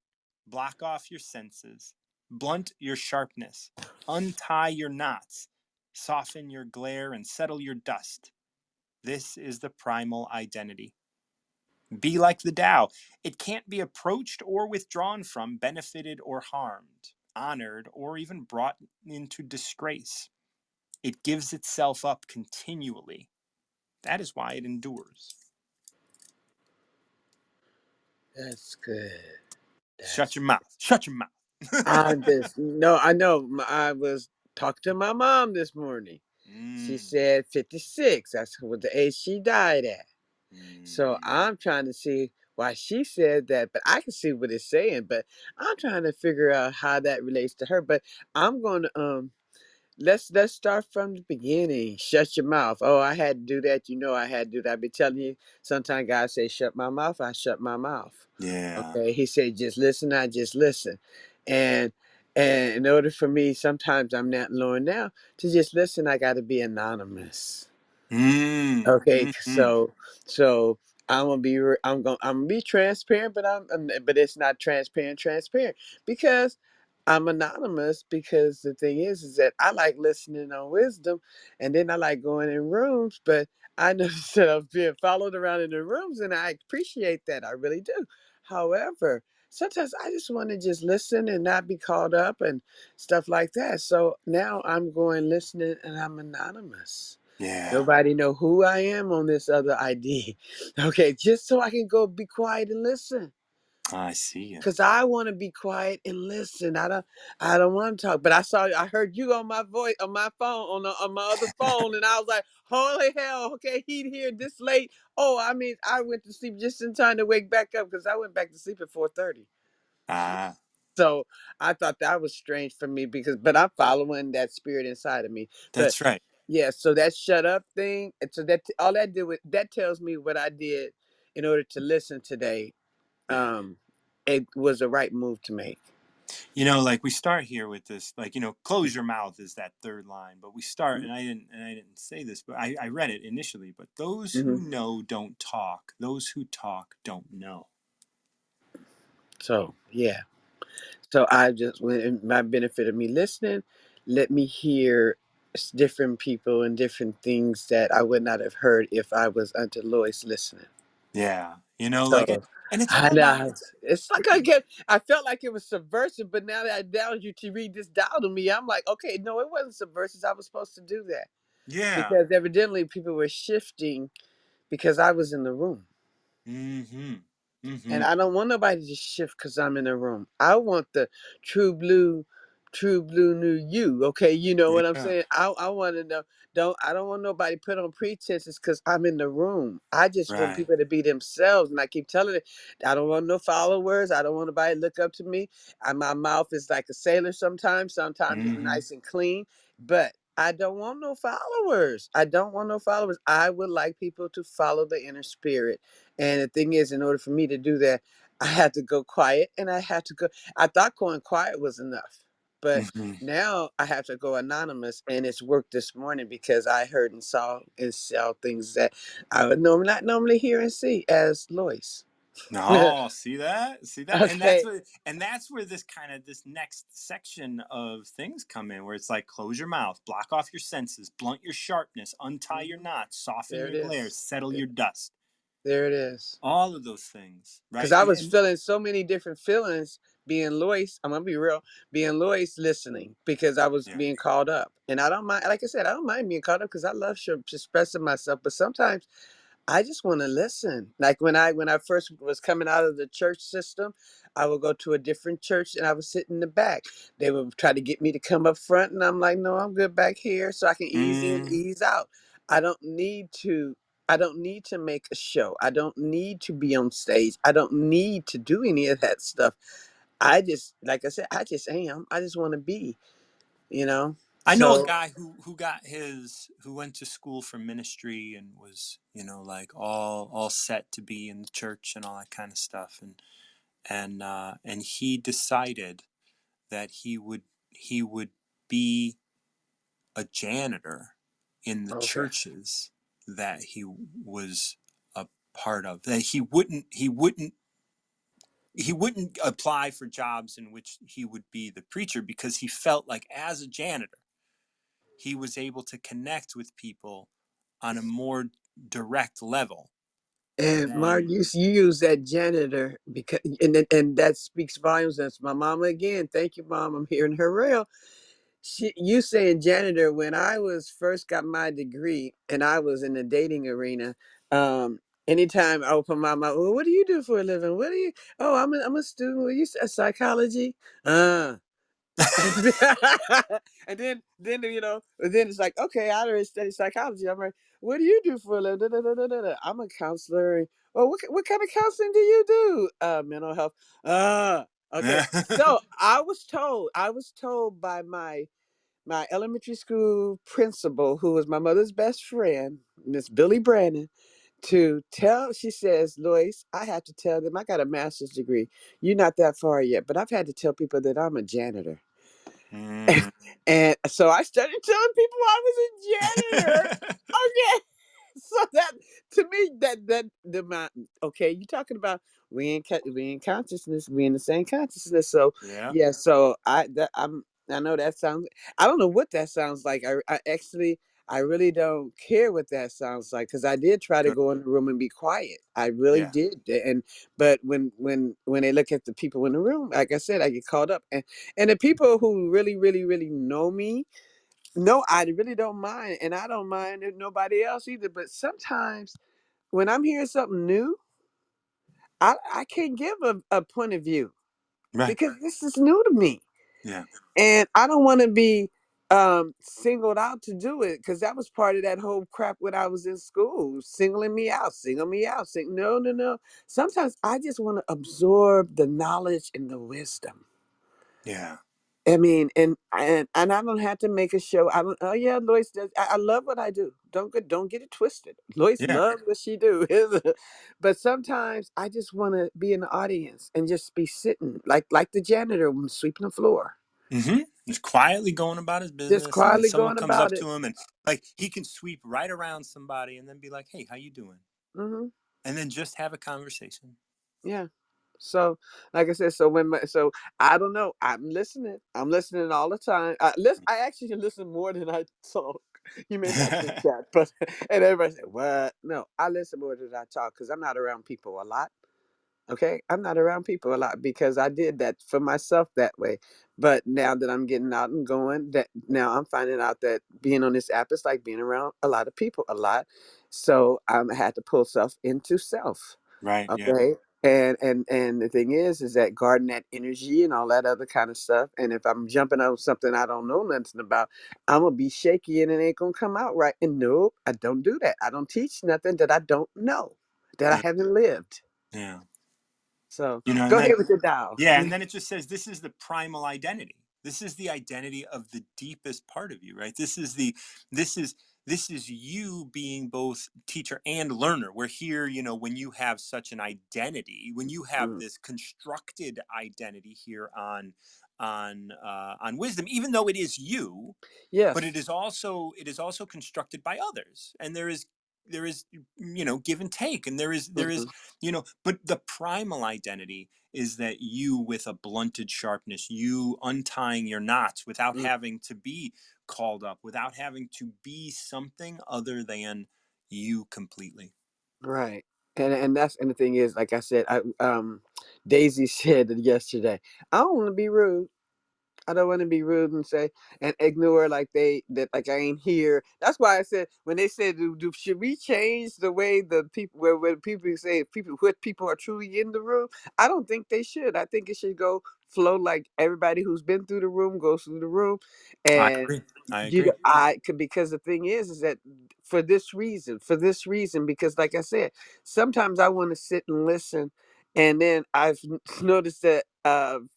Block off your senses. Blunt your sharpness. Untie your knots. Soften your glare and settle your dust. This is the primal identity. Be like the Tao. It can't be approached or withdrawn from, benefited or harmed, honored or even brought into disgrace. It gives itself up continually. That is why it endures. That's good. Shut That's your mouth. Shut your I'm mouth. just no, I know. I was talking to my mom this morning. She Mm, said 56. That's what the age she died at. So mm, I'm trying to see why she said that, but I can see what it's saying. But I'm trying to figure out how that relates to her. But I'm going to let's start from the beginning. Shut your mouth. Oh, I had to do that. You know, I had to do that. I be telling you. Sometimes God say, "Shut my mouth." I shut my mouth. yeah. Okay. He said, "Just listen." I just listen. And and in order for me, sometimes I'm not learning now to just listen. I got to be anonymous. Mm, Okay, mm-hmm. so I'm gonna be transparent, but but it's not transparent because I'm anonymous. Because the thing is that I like listening on wisdom, and then I like going in rooms. But I noticed that I'm being followed around in the rooms, and I appreciate that. I really do. However, sometimes I just want to just listen and not be caught up and stuff like that. So now I'm going listening, and I'm anonymous. Yeah, Nobody know who I am on this other ID. Okay, just so I can go be quiet and listen. I see it. Cause I want to be quiet and listen. I don't want to talk. But I heard you on my voice on my phone on my other phone, and I was like, holy hell! Okay, he here this late. Oh, I mean, I went to sleep just in time to wake back up because I went back to sleep at 4:30. Ah, So I thought that was strange for me but I'm following that spirit inside of me. But that's right. yeah, so that shut up thing, and so that all that did with that tells me what I did in order to listen today. Yeah. It was the right move to make. Like we start here with this, like, close your mouth is that third line, but we start, Mhm. and I didn't say this, but I read it initially, but those who Mhm. know don't talk, those who talk don't know. So yeah, so I just went in my benefit of me listening, let me hear different people and different things that I would not have heard if I was unto Lois listening. Yeah. Like, So and it's I all about, know it's like I felt like it was subversive, but now that I down you to read this down to me, I'm like, okay, no, it wasn't subversive. I was supposed to do that yeah. because evidently people were shifting because I was in the room. Mm-hmm. Mm-hmm. And I don't want nobody to shift because I'm in the room. I want the true blue new you. Okay, you know what I'm Yeah. saying? I want to know. I don't want nobody put on pretenses because I'm in the room. I just want Right. people to be themselves, and I keep telling it. I don't want no followers. I don't want nobody to look up to me. My mouth is like a sailor sometimes. Sometimes it's Mm-hmm. nice and clean, but I don't want no followers. I don't want no followers. I would like people to follow the inner spirit. And the thing is, in order for me to do that, I had to go quiet and I had to go. I thought going quiet was enough. But Mm-hmm. now I have to go anonymous, and it's worked this morning because I heard and saw things that I would not normally hear and see as Lois. No, see that? See that? Okay. And that's where this next section of things come in, where it's like close your mouth, block off your senses, blunt your sharpness, untie your Hmm. knots, soften There your it glares, is. settle There your dust. there it is. All of those things, Because right? I And, was and feeling so many different feelings being Lois. I'm gonna be real, being Lois listening because I was yeah. being called up, and I don't mind. Like I said, I don't mind being called up because I love expressing myself. But sometimes I just want to listen. Like when I first was coming out of the church system, I would go to a different church and I would sit in the back. They would try to get me to come up front, and I'm like, no, I'm good back here, so I can ease in, Mm, ease out. I don't need to. I don't need to make a show. I don't need to be on stage. I don't need to do any of that stuff. I just, like I said, I just am. I just want to be, you know. I know a So guy who went to school for ministry and was, like all set to be in the church and all that kind of stuff. And he decided that he would be a janitor in the okay. churches that he was a part of. That he wouldn't apply for jobs in which he would be the preacher, because he felt like as a janitor he was able to connect with people on a more direct level And Mark, than. you use that janitor because and that speaks volumes. That's my mama again. Thank you, mom. I'm hearing her rail. You saying janitor when I was first got my degree and I was in the dating arena. Anytime I open my mouth, well, what do you do for a living? What do you? Oh, I'm a student. Well, you said psychology. And then it's like, okay, I already studied psychology. I'm like, what do you do for a living? Da, da, da, da, da, da. I'm a counselor. Well, what kind of counseling do you do? Mental health. Okay. So I was told by my elementary school principal, who was my mother's best friend, Miss Billy Brandon, to tell, she says, Lois, I have to tell them I got a master's degree. You're not that far yet, but I've had to tell people that I'm a janitor. Mm. And so I started telling people I was a janitor. Okay. So that, to me, that the my, okay, you talking about we in consciousness, we in the same consciousness. So Yeah. yeah, so I know that sounds, I don't know what that sounds like. I actually, I really don't care what that sounds like, because I did try to Good. go in the room and be quiet. I really Yeah. did. And but when they look at the people in the room, like I said, I get caught up. And the people who really, really, really know me, no, I really don't mind, and I don't mind if nobody else either. But sometimes when I'm hearing something new, I can't give a point of view Right. because this is new to me, Yeah. and I don't want to be singled out to do it, because that was part of that whole crap when I was in school, singling me out, singling me out, sing. No, no, no. Sometimes I just want to absorb the knowledge and the wisdom. Yeah. I mean, and I don't have to make a show. I don't. Oh yeah, Lois does. I love what I do. Don't get it twisted. Lois Yeah. loves what she do. But sometimes I just want to be in the audience and just be sitting like the janitor when sweeping the floor, Mm-hmm. Just quietly going about his just business, and then quietly someone going comes up about it. to him, and like he can sweep right around somebody, and then be like, "Hey, how you doing?" Hmm. And then just have a conversation. Yeah. So, like I said, so I don't know. I'm listening. I'm listening all the time. I actually listen more than I talk. You may not think that, but and everybody say, "What?" No, I listen more than I talk because I'm not around people a lot. Okay, I'm not around people a lot because I did that for myself that way. But now that I'm getting out and going, that now I'm finding out that being on this app is like being around a lot of people a lot. So I had to pull self into self. Right. Yeah. Okay. And the thing is that guarding that energy and all that other kind of stuff. And if I'm jumping on something I don't know nothing about, I'm gonna be shaky and it ain't gonna come out right. And no, I don't do that. I don't teach nothing that I don't know, that I Yeah. haven't lived. Yeah. So And go then ahead with your dial. yeah, and then it just says this is the primal identity. This is the identity of the deepest part of you, right? This is this is you being both teacher and learner. We're here, when you have such an identity, when you have Mm, this constructed identity here on wisdom, even though it is you, but yes. it is also constructed by others, and there is give and take, and there is Mhm, but the primal identity is that you with a blunted sharpness, you untying your knots without mm, having to be called up, without having to be something other than you completely. right. And the thing is, like I said, Daisy said it yesterday. I don't want to be rude. I don't want to be rude and say and ignore like like I ain't here. That's why I said when they said, should we change the way the people where people say people what people are truly in the room? I don't think they should. I think it should go flow like everybody who's been through the room goes through the room, I and agree. I agree. I could, because the thing is that for this reason, because like I said, sometimes I want to sit and listen, and then I've noticed that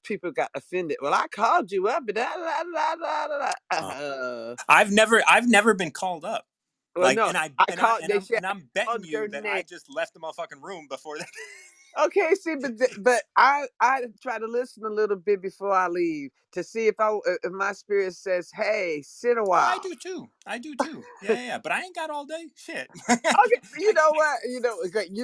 people got offended. Well, I called you up, and da, da, da, da, da, da. uh, I've never been called up, Well, like, no, and I I and I called. and They I'm said and I'm I betting called your you that I name. just left the motherfucking room before that. Okay, see, but I try to listen a little bit before I leave to see if my spirit says, "Hey, sit a Oh, I while." do too. I do too. Yeah, yeah, yeah. But I ain't got all day. Shit. Okay, you know what? You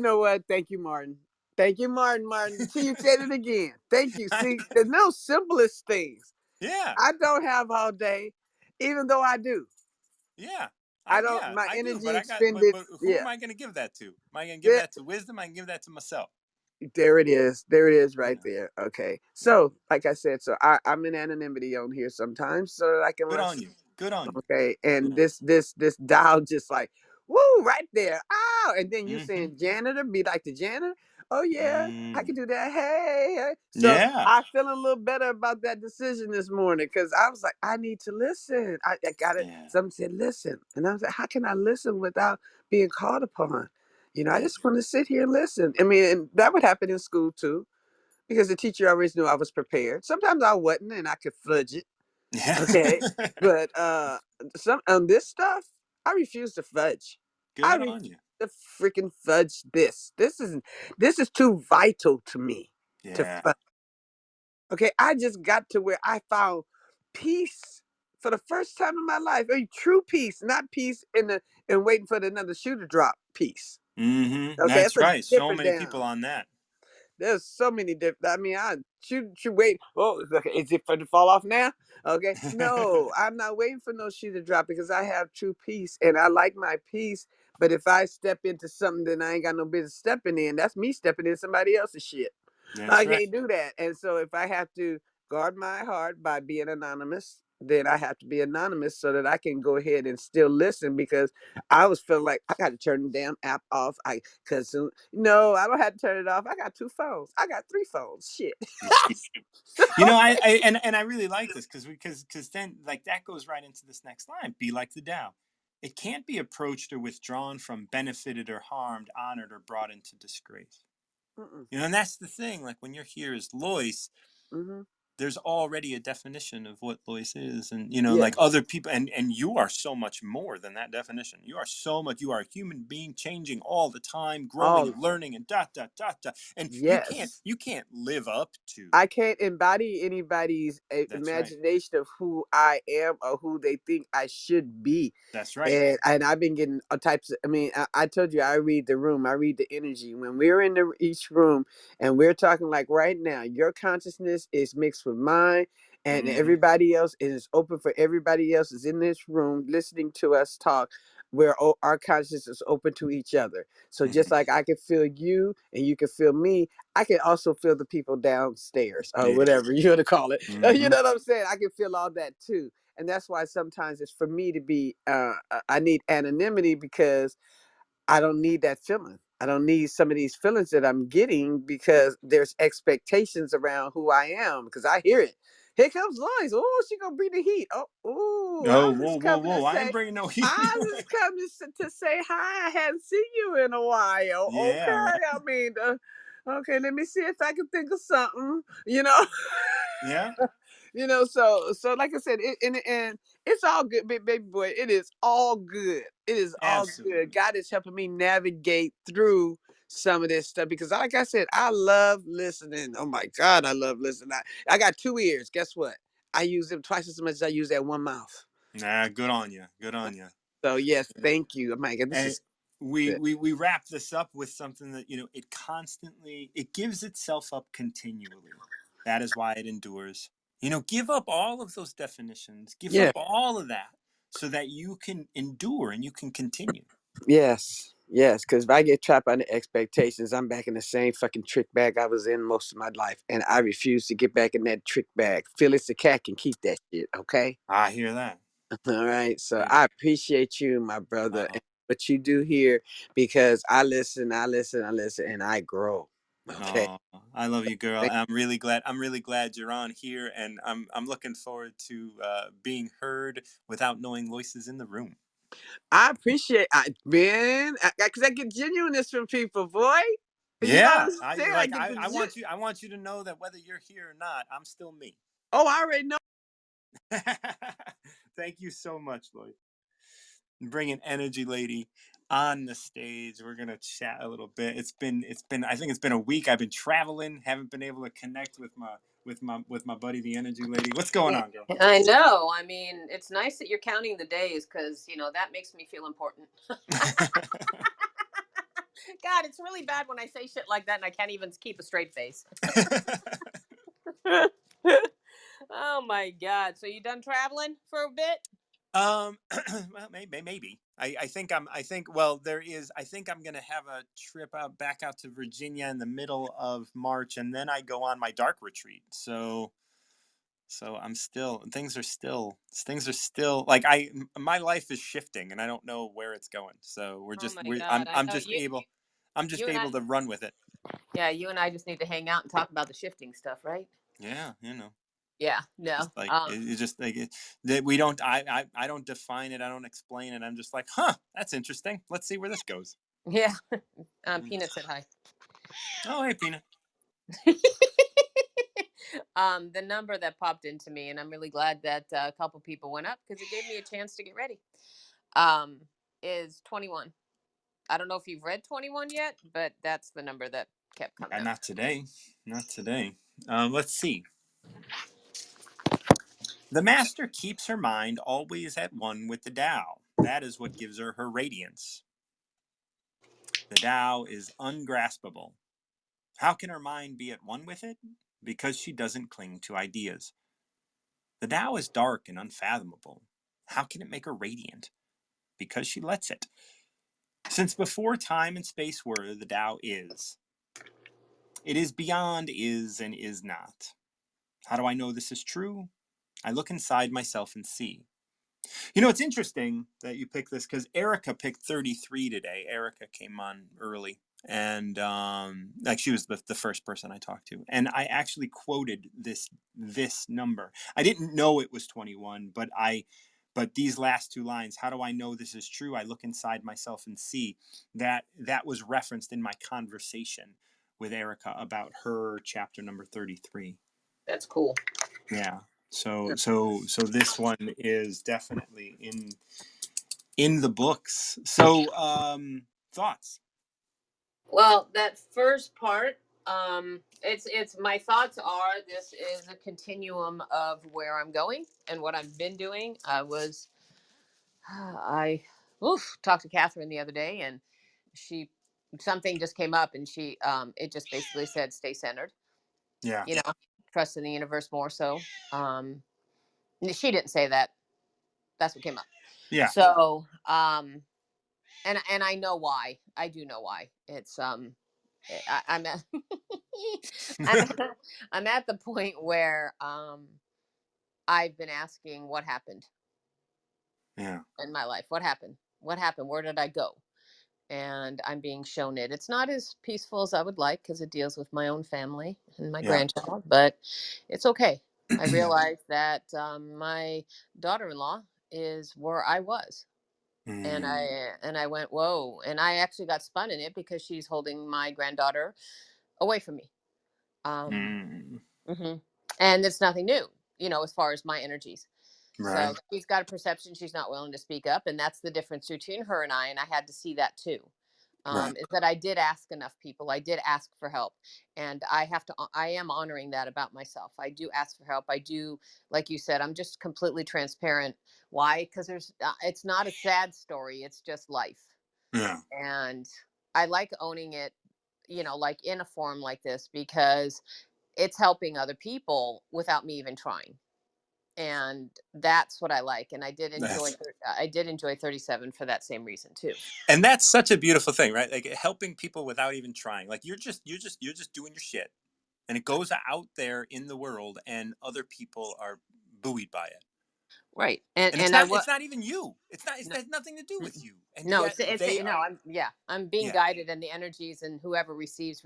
know what? Thank you, Martin. Thank you, Martin. Martin. See, you said it again. Thank you. I, See, the little simplest things. yeah, I don't have all day, even though I do. yeah. I don't. Yeah, My I do. But energy I got. But expended. but who Yeah. am I going to give that to? Am I going to give There, that to wisdom? I can give that to myself. there it is. There it is, right Yeah, there. Okay. yeah. So, like I said, so I'm in anonymity on here sometimes, so that I can Good rest. on you. Good on you. Okay, Good and on this dial just like, woo, right there. Ow! And then you. you Mm-hmm. saying janitor, be like the janitor. Oh yeah, I Mm. can do that. Hey, hey. So Yeah. I feel a little better about that decision this morning because I was like, I need to listen. I got it. Yeah. Someone said listen, and I was like, how can I listen without being called upon? I Yeah. just want to sit here and listen. I mean, and that would happen in school too because the teacher always knew I was prepared. Sometimes I wasn't, and I could fudge it. Yeah. Okay. But some on this stuff, I refuse to fudge. I Good refuse on you. to freaking fudge this. This is too vital to me to Yeah. fudge. Okay. I just got to where I found peace for the first time in my life, a true peace, not peace in the and waiting for another shoe to drop peace. Okay, That's it's a right. So different many people down. on that. There's so many different. I mean, I should wait. Oh, okay, is it for to fall off now? Okay, no, I'm not waiting for no shoe to drop because I have true peace and I like my peace. But if I step into something that I ain't got no business stepping in, that's me stepping in somebody else's shit. That's I right. can't do that. And so if I have to guard my heart by being anonymous, then I have to be anonymous so that I can go ahead and still listen because I was feeling like I got to turn the damn app off. Cause no, I don't have to turn it off. I got 2 phones. I got 3 phones. Shit. I really like this because then like that goes right into this next line. Be like the Tao. It can't be approached or withdrawn from, benefited or harmed, honored or brought into disgrace. Mm-mm. And that's the thing. Like when you're here as Lois, Mm-hmm. there's already a definition of what Lois is, and Yeah. like other people, and you are so much more than that definition. You are so much. You are a human being, changing all the time, growing All. and learning, and dot dot dot dot. And Yes. you can't live up to. I can't embody anybody's That's right. imagination of who I am or who they think I should be. That's right. And I've been getting all types of, I mean, I told you I read the room, I read the energy. When we're in each room and we're talking like right now, your consciousness is mixed with mine and Mm-hmm. everybody else is open for everybody else is in this room listening to us talk where our consciousness is open to each other. So just like I can feel you and you can feel me, I can also feel the people downstairs or Yeah. whatever you want to call it. You Mm-hmm. know what I'm saying? I can feel all that too. And that's why sometimes it's for me to be, I need anonymity because I don't need that feeling. I don't need some of these feelings that I'm getting because there's expectations around who I am because I hear it. Here comes Lois. Oh, she gonna bring the heat. Oh, Oh, I'm whoa, just whoa, coming to whoa! I ain't say, bringing no heat. I just come to say hi. I hadn't seen you in a while. Yeah. Okay, Right. I mean, okay. Let me see if I can think of something. You know. Yeah. So like I said, and it's all good, baby boy. It is all good. It is all good. Absolutely. God is helping me navigate through some of this stuff because, like I said, I love listening. Oh my God, I love listening. I got 2 ears. Guess what? I use them twice as much as I use that one mouth. Nah. Good on you. Good on you. So yes, thank you. Oh my God, this And is we good. we we wrap this up with something that it gives itself up continually. That is why it endures. Give up all of those definitions, give Yeah. up all of that, so that you can endure and you can continue. Yes. Yes, because if I get trapped under expectations, I'm back in the same fucking trick bag I was in most of my life, and I refuse to get back in that trick bag. Phyllis the cat can keep that shit, okay? I hear that. All right. So Yeah. I appreciate you, my brother, Oh, and what you do here because I listen, and I grow. Okay. oh, I love you, girl. I'm really glad. I'm really glad you're on here, and I'm looking forward to being heard without knowing voices in the room. I appreciate man, because I get genuineness from people, boy. You don't Yeah, understand. I get the I want you to know that whether you're here or not, I'm still me. oh, I already know. Thank you so much, Lloyd. Bringing energy, lady, on the stage. We're gonna chat a little bit. It's been. I think it's been a week. I've been traveling. Haven't been able to connect with my buddy, the energy lady. What's going Yeah, on, girl? I know. I mean, it's nice that you're counting the days because, that makes me feel important. God, it's really bad when I say shit like that and I can't even keep a straight face. Oh my God. So you done traveling for a bit? Well, maybe. Well, there is. I think I'm gonna have a trip back out to Virginia in the middle of March, and then I go on my dark retreat. So I'm still things are still like my life is shifting, and I don't know where it's going. So Oh my God. I know I'm you just and I, able to run with it. yeah, you and I just need to hang out and talk about the shifting stuff, right? Yeah, Yeah, no. just like it's just like that we don't. I don't define it. I don't explain it. I'm just like, huh, that's interesting. Let's see where this goes. Yeah. Mm. Peanut said hi. Oh, hey, Peanut. The number that popped into me, and I'm really glad that a couple people went up because it gave me a chance to get ready. Um, is 21. I don't know if you've read 21 yet, but that's the number that kept coming up. Not today. Not today. Let's see. The master keeps her mind always at one with the Tao. That is what gives her her radiance. The Tao is ungraspable. How can her mind be at one with it? Because she doesn't cling to ideas. The Tao is dark and unfathomable. How can it make her radiant? Because she lets it. Since before time and space were, the Tao is. It is beyond is and is not. How do I know this is true? I look inside myself and see. You know, it's interesting that you picked this because Erica picked 33 today. Erica came on early, and like she was the first person I talked to, and I actually quoted this number. I didn't know it was 21, but these last two lines, how do I know this is true? I look inside myself and see that was referenced in my conversation with Erica about her chapter number 33. That's cool. Yeah. So this one is definitely in the books. So thoughts? Well, that first part, it's my thoughts are this is a continuum of where I'm going and what I've been doing. I talked to Catherine the other day, and she something just came up, and she it just basically said stay centered. Yeah. You know, trust in the universe more so. Um, she didn't say that. That's what came up. Yeah. So and I know why. I do know why. It's I'm at I'm at, I'm at the point where I've been asking what happened Yeah. in my life. What happened? What happened? Where did I go? And I'm being shown it. It's not as peaceful as I would like because it deals with my own family and my Yeah. grandchild, but it's okay. I realized that my daughter-in-law is where I was, and Mm, I went whoa, and I actually got spun in it because she's holding my granddaughter away from me. Um, mm, mhm. And it's nothing new, as far as my energies. So right. she's got a perception she's not willing to speak up, and that's the difference between her and I. And I had to see that too. Right. Is that I did ask enough people. I did ask for help, and I have to. I am honoring that about myself. I do ask for help. I do, like you said, I'm just completely transparent. Why? Because it's not a sad story. It's just life, Yeah. and I like owning it. Like in a form like this because it's helping other people without me even trying, and that's what I like. And That's I did enjoy 37 for that same reason too. and that's such a beautiful thing, right? Like helping people without even trying. Like you're just doing your shit, and it goes out there in the world, and other people are buoyed by it. Right, And it's and I not was it's not even you. It's not it no, has nothing to do with mm-mm. you, and No, yet it's they no, are. I'm being Yeah. guided, and the energies, and whoever receives,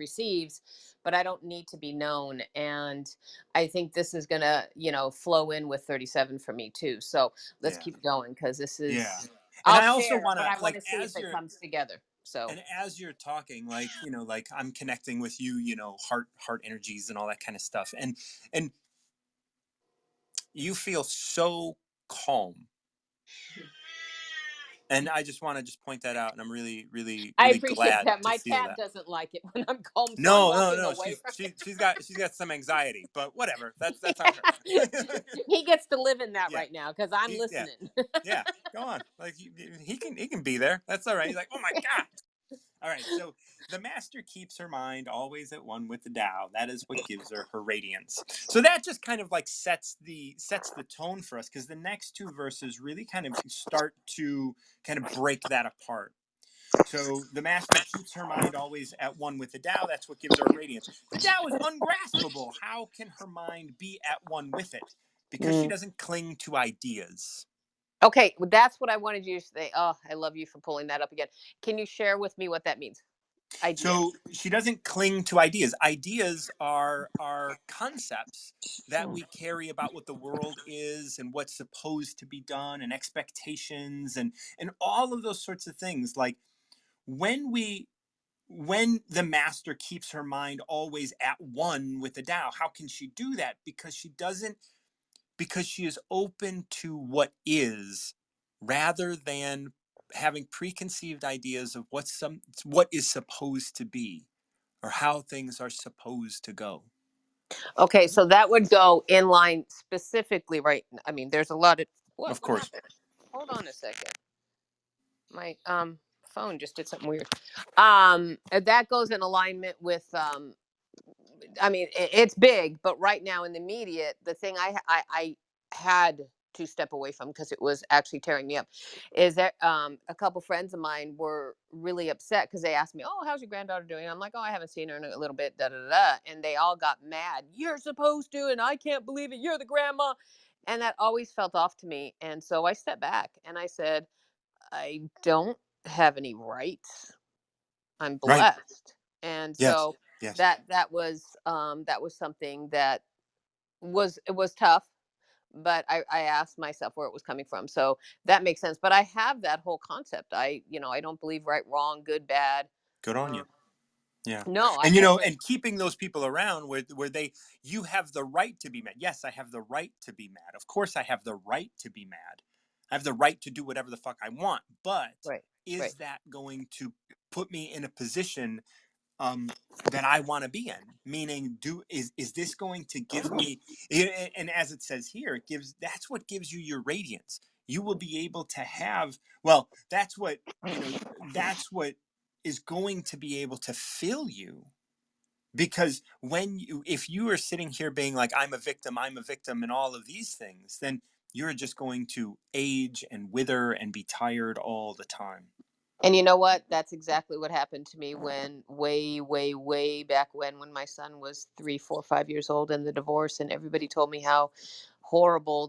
but I don't need to be known. And I think this is gonna flow in with 37 for me too. So let's Yeah. keep going because this Yeah. is And I'll I also share, want but to I want like to see if as it you're comes together. So and as you're talking, like, like I'm connecting with you, heart energies and all that kind of stuff. And you feel so calm. And I just want to just point that out, and I'm really, really, I really appreciate glad that. to My feel cat that. doesn't like it when I'm calm, so I'm No, no, walking no. away She's from she she's got some anxiety, but whatever. That's on her. it. He gets to live in that Yeah. right now because I'm Yeah. listening. Yeah. Go on. Like he can be there. That's all right. He's like, "Oh my god." All right, so the master keeps her mind always at one with the Tao. That is what gives her her radiance. So that just kind of like sets the tone for us because the next two verses really kind of start to kind of break that apart. So the master keeps her mind always at one with the Tao. That's what gives her radiance. The Tao is ungraspable. How can her mind be at one with it? Because she Mm. doesn't cling to ideas. Okay, well, that's what I wanted you to say. Oh, I love you for pulling that up again. Can you share with me what that means? Ideas. So she doesn't cling to ideas. Ideas are concepts that Mm. we carry about what the world is and what's supposed to be done and expectations and all of those sorts of things. Like when we when the master keeps her mind always at one with the Tao, how can she do that? Because she is open to what is rather than having preconceived ideas of what is supposed to be or how things are supposed to go. Okay, so that would go in line specifically, right? I mean, there's a lot of Of what course. happened? Hold on a second. My phone just did something weird. That goes in alignment with I mean, it's big, but right now in the immediate, the thing I had to step away from because it was actually tearing me up is that a couple friends of mine were really upset because they asked me, "Oh, how's your granddaughter doing?" I'm like, "Oh, I haven't seen her in a little bit." Da da da. And they all got mad. You're supposed to, and I can't believe it. You're the grandma, and that always felt off to me. And so I stepped back and I said, I don't have any rights. I'm Right. blessed. And Yes. so Yes. that was something that it was tough, but I asked myself where it was coming from. So that makes sense. But I have that whole concept. I don't believe right, wrong, good, bad. Good on you. Um, Yeah. no, I And can't. and keeping those people around where they you have the right to be mad. Yes, I have the right to be mad. Of course I have the right to be mad. I have the right to do whatever the fuck I want. But Right, right. is that going to put me in a position that I want to be in? Meaning, is this going to give me? And as it says here, it gives. That's what gives you your radiance. You will be able to have. Well, that's what you know. That's what is going to be able to fill you. Because if you are sitting here being like, I'm a victim, and all of these things, then you're just going to age and wither and be tired all the time. And you know what? That's exactly what happened to me when way, way, way back when my son was 3, 4, 5 years old and the divorce, and everybody told me how horrible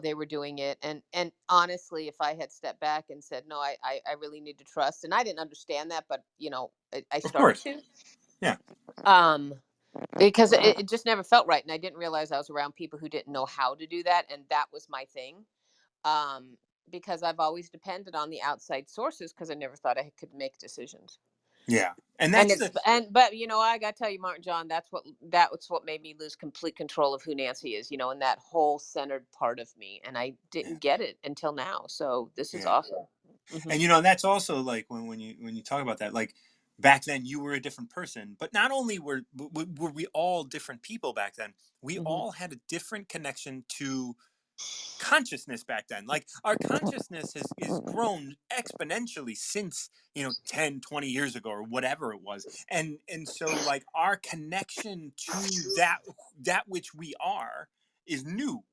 they were doing it. And honestly, if I had stepped back and said, no, I really need to trust, and I didn't understand that, but I Of started course. to, Yeah. um, because it just never felt right. And I didn't realize I was around people who didn't know how to do that. And that was my thing. Um, because I've always depended on the outside sources because I never thought I could make decisions. Yeah. And And that's it's the and but I gotta tell you, Martin John, that's what made me lose complete control of who Nancy is, and that whole centered part of me. And I yeah. didn't get it until now. So this is Yeah. awesome. Hmm. And that's also like when you talk about that, like back then you were a different person, but not only were we all different people back then, we Hmm. all had a different connection to consciousness back then. Like our consciousness has is grown exponentially since 10, 20 years ago or whatever it was. And so like our connection to that which we are is new.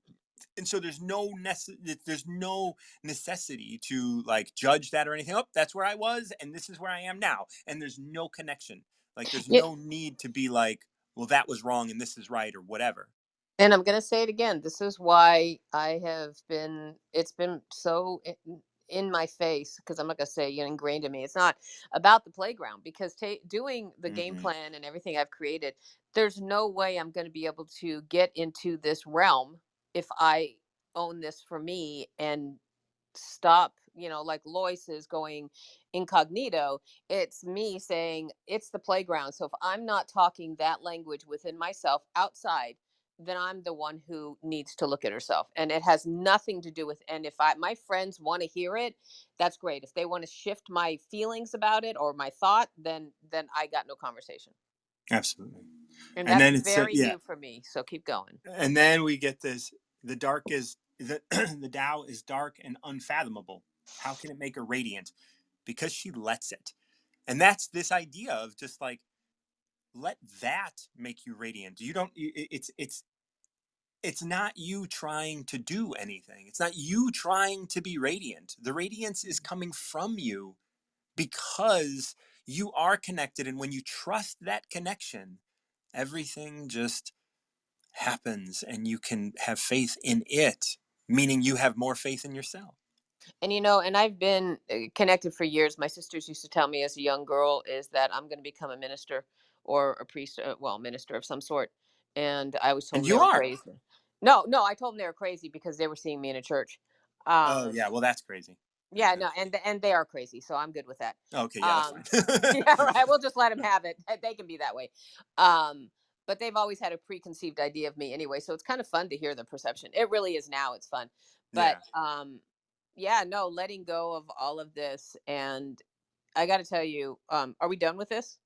And so there's no necessity to like judge that or anything. Oh, that's where I was and this is where I am now, and there's no connection. Like there's Yeah, no need to be like, well, that was wrong and this is right or whatever. and I'm gonna say it again. This is why it's been so in my face because I'm not gonna say ingrained in me. It's not about the playground because doing the game Hmm. plan and everything I've created, there's no way I'm gonna be able to get into this realm if I own this for me and stop, like Lois is going incognito. It's me saying it's the playground. So if I'm not talking that language within myself outside, then I'm the one who needs to look at herself. And it has nothing to do with, and if my friends want to hear it, that's great. If they want to shift my feelings about it or my thought, then I got no conversation. Absolutely. And And that's then it's very yeah. new for me. So keep going. And then we get this: the dark is the Tao is dark and unfathomable. How can it make her radiant? Because she lets it. And that's this idea of just like, let that make you radiant. You don't it's not you trying to do anything. It's not you trying to be radiant. The radiance is coming from you because you are connected, and when you trust that connection, everything just happens and you can have faith in it, meaning you have more faith in yourself. And and I've been connected for years. My sisters used to tell me as a young girl is that I'm going to become a minister or a priest, well, minister of some sort. And I was told And they you were are. crazy. No, no, I told them they were crazy because they were seeing me in a church. Oh Um, yeah, well that's crazy. yeah, no, and they are crazy, so I'm good with that. Okay, yeah, that's Um, fine. yeah, right. We'll just let them have it. They can be that way. Um, but they've always had a preconceived idea of me anyway, so it's kind of fun to hear the perception. It really is now. It's fun, but Yeah. yeah, no, letting go of all of this, and I got to tell you, are we done with this?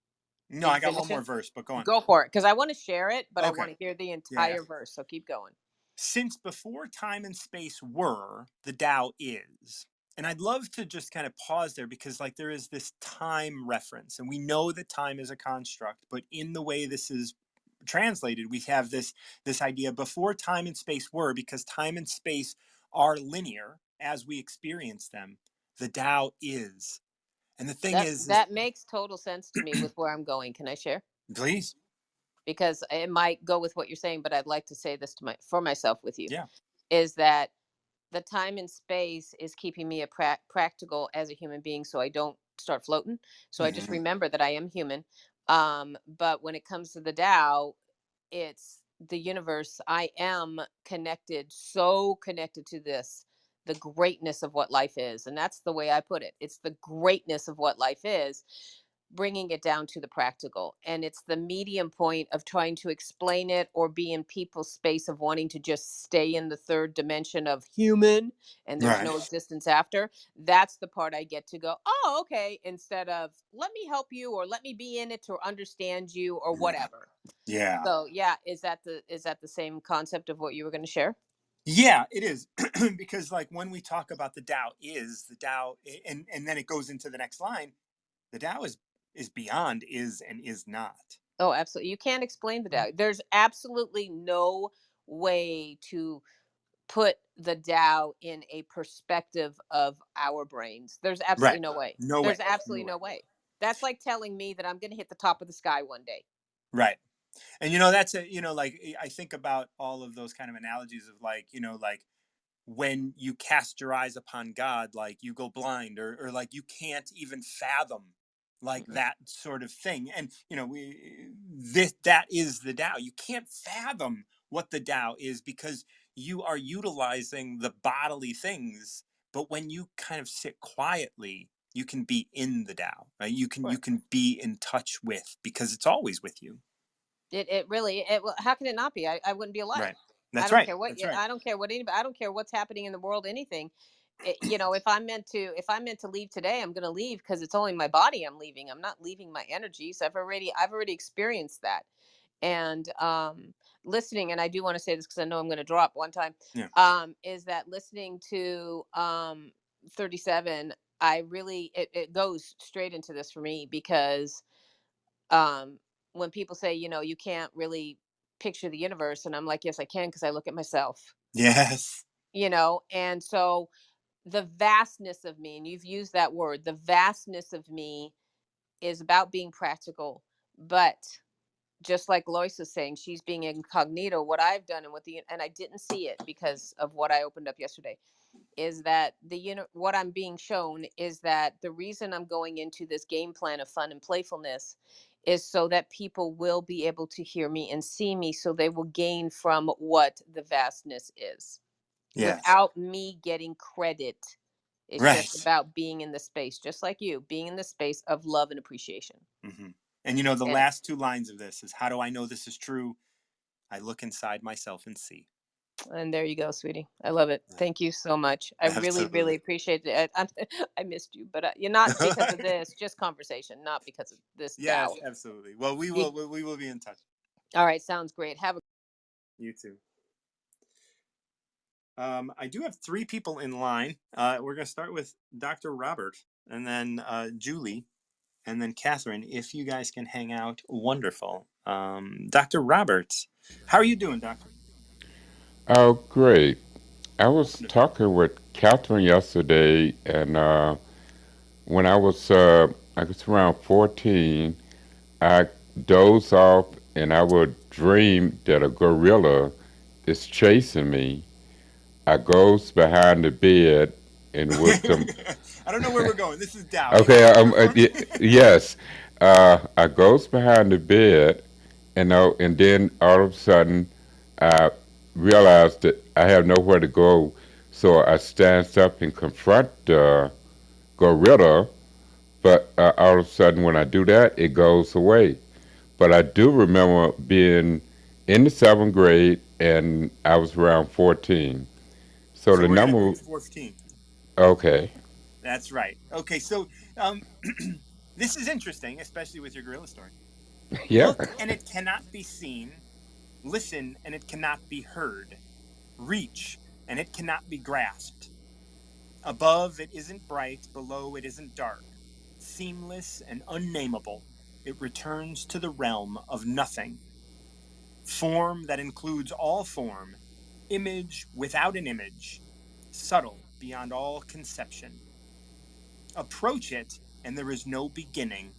No, Did I you got one finish more it? verse, but go on. Go for it, because I want to share it, but I Okay. want to hear the Yeah. entire verse. So keep going. Since before time and space were, the Tao is. And I'd love to just kind of pause there because like there is this time reference and we know that time is a construct, but in the way this is translated, we have this idea before time and space were, because time and space are linear as we experience them. The Tao is. And the thing is That makes total sense to me with where I'm going. Can I share? please. Because it might go with what you're saying, but I'd like to say this to my for myself with you. Yeah. Is that the time and space is keeping me a practical as a human being, so I don't start floating. So I just Mm-hmm. remember that I am human. But when it comes to the Tao, it's the universe. I am connected, so connected to this, the greatness of what life is. And that's the way I put it. It's the greatness of what life is, bringing it down to the practical. And it's the medium point of trying to explain it or be in people's space of wanting to just stay in the third dimension of human and there's Right. no existence after. That's the part I get to go, oh, okay, instead of let me help you or let me be in it to understand you or Yeah. whatever. Yeah. So yeah, is that the same concept of what you were going to share? Yeah, it is. Because like when we talk about the Tao is, the Tao, and then it goes into the next line, the Tao is beyond is and is not. Oh, absolutely. You can't explain the Tao. There's absolutely no way to put the Tao in a perspective of our brains. There's absolutely Right. no way. No There's way. No absolutely way. no way. That's like telling me that I'm going to hit the top of the sky one day. Right. And that's a, like I think about all of those kind of analogies of like, like when you cast your eyes upon God, like you go blind, or like you can't even fathom like Mm-mm. that sort of thing. And that is the Tao. You can't fathom what the Tao is because you are utilizing the bodily things. But when you kind of sit quietly, you can be in the Tao, right? You Right. can be in touch with because it's always with you. It really well, how can it not be? I wouldn't be alive. Right. That's right. That's right. I don't care what anybody, I don't care what's happening in the world, anything. If I'm meant to leave today, I'm going to leave because it's only my body I'm leaving. I'm not leaving my energies. I've already experienced that. And listening, and I do want to say this because I know I'm going to drop one time, Yeah. is that listening to 37, I really it goes straight into this for me because um when people say, you can't really picture the universe, and I'm like, yes I can, because I look at myself. Yes. And so the vastness of me, and you've used that word, the vastness of me is about being practical. But just like Lois is saying, she's being incognito. What I've done, and and I didn't see it because of what I opened up yesterday, is that what I'm being shown is that the reason I'm going into this game plan of fun and playfulness is so that people will be able to hear me and see me, so they will gain from what the vastness is Yes. without me getting credit. It's just Right. about being in the space, just like you, being in the space of love and appreciation. Hmm. And the And last two lines of this is, how do I know this is true? I look inside myself and see. and there you go, sweetie. I love it. Yeah, Thank you so much. I really, really absolutely. appreciate it. I missed you, but you're not because of this, just conversation, not because of this Yes, Dow. absolutely. Well, You, we will be in touch. all right, sounds great. Have a You too. I do have three people in line. We're going to start with Dr. Robert, and then Julie, and then Catherine. If you guys can hang out, wonderful. Dr. Roberts, how are you doing, Doctor? Oh, great. I was Wonderful. talking with Catherine yesterday, and when I was around 14, I dozed off and I would dream that a gorilla is chasing me. I goes behind the bed and with some. I don't know where we're going. This is Dow. You want Okay, to perform? yes. I goes behind the bed, and then all of a sudden, I realized that I have nowhere to go, so I stands up and confront the gorilla. But all of a sudden, when I do that, it goes away. But I do remember being in the seventh grade, and I was around 14. So So the we're going to number, do 14. okay. That's right. Okay, so this is interesting, especially with your gorilla story. Yeah. Look and it cannot be seen, listen and it cannot be heard, reach and it cannot be grasped. Above it isn't bright, below it isn't dark. Seamless and unnamable, it returns to the realm of nothing. Form that includes all form, image without an image, subtle beyond all conception. Approach it, and there is no beginning.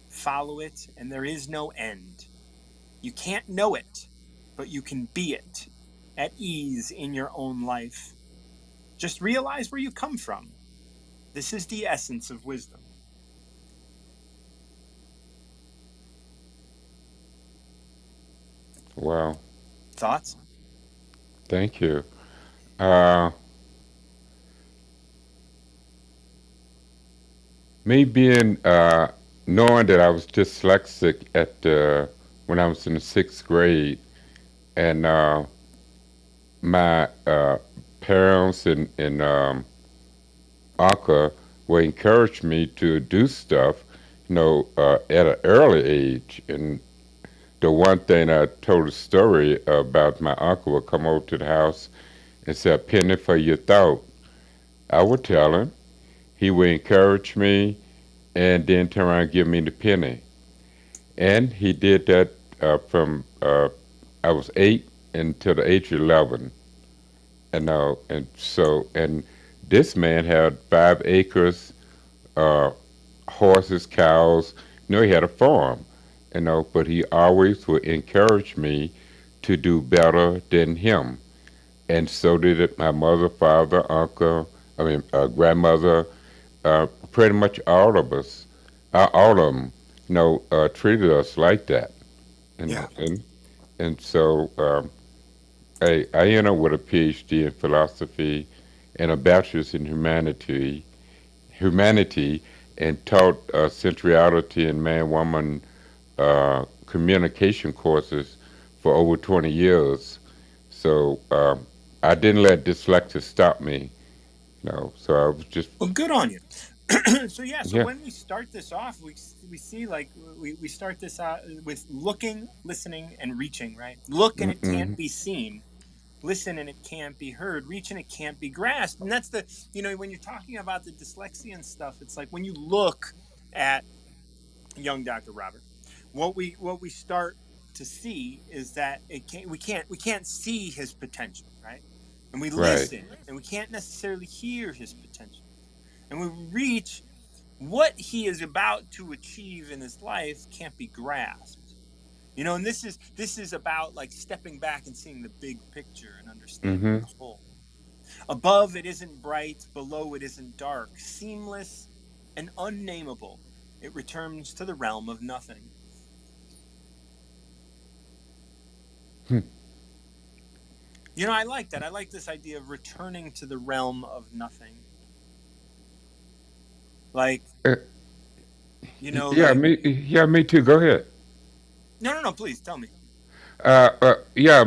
Follow it, and there is no end. You can't know it, but you can be it, at ease in your own life. Just realize where you come from. This is the essence of wisdom. Wow. Thoughts? Thank you. Uh, Me being knowing that I was dyslexic at when I was in the sixth grade, and my parents and uncle were encouraged me to do stuff, at an early age. And the one thing I told a story about, my uncle would come over to the house and say, "A penny for your thought." I would tell him. He would encourage me and then turn around and give me the penny. And he did that from I was 8 until the age of 11. And this man had 5 acres, uh, horses, cows. He had a farm. But he always would encourage me to do better than him. And so did it my mother, father, uncle, grandmother, pretty much all of us, all of them, treated us like that. You Yeah. know, and and so I ended up with a PhD in philosophy and a bachelor's in humanity, and taught centrality and man-woman communication courses for over 20 years. So I didn't let dyslexia stop me. So I was just, Well, good on you. So yeah, so yeah. when we start this off, we see like we start this out with looking, listening, and reaching. Right? Look and it can't Mm-mm. be seen. Listen and it can't be heard. Reach and it can't be grasped. And that's the when you're talking about the dyslexia and stuff, it's like when you look at young Dr. Robert, what we start to see is that we can't see his potential, right? And we Right. listen and we can't necessarily hear his potential. And we reach what he is about to achieve in his life can't be grasped. And this is about like stepping back and seeing the big picture and understanding Mm-hmm. the whole. Above it isn't bright, below it isn't dark, seamless and unnamable. It returns to the realm of nothing. I like that. I like this idea of returning to the realm of nothing. Like, Uh, yeah, like, me too. Go ahead. no, no, no, please tell me. Yeah,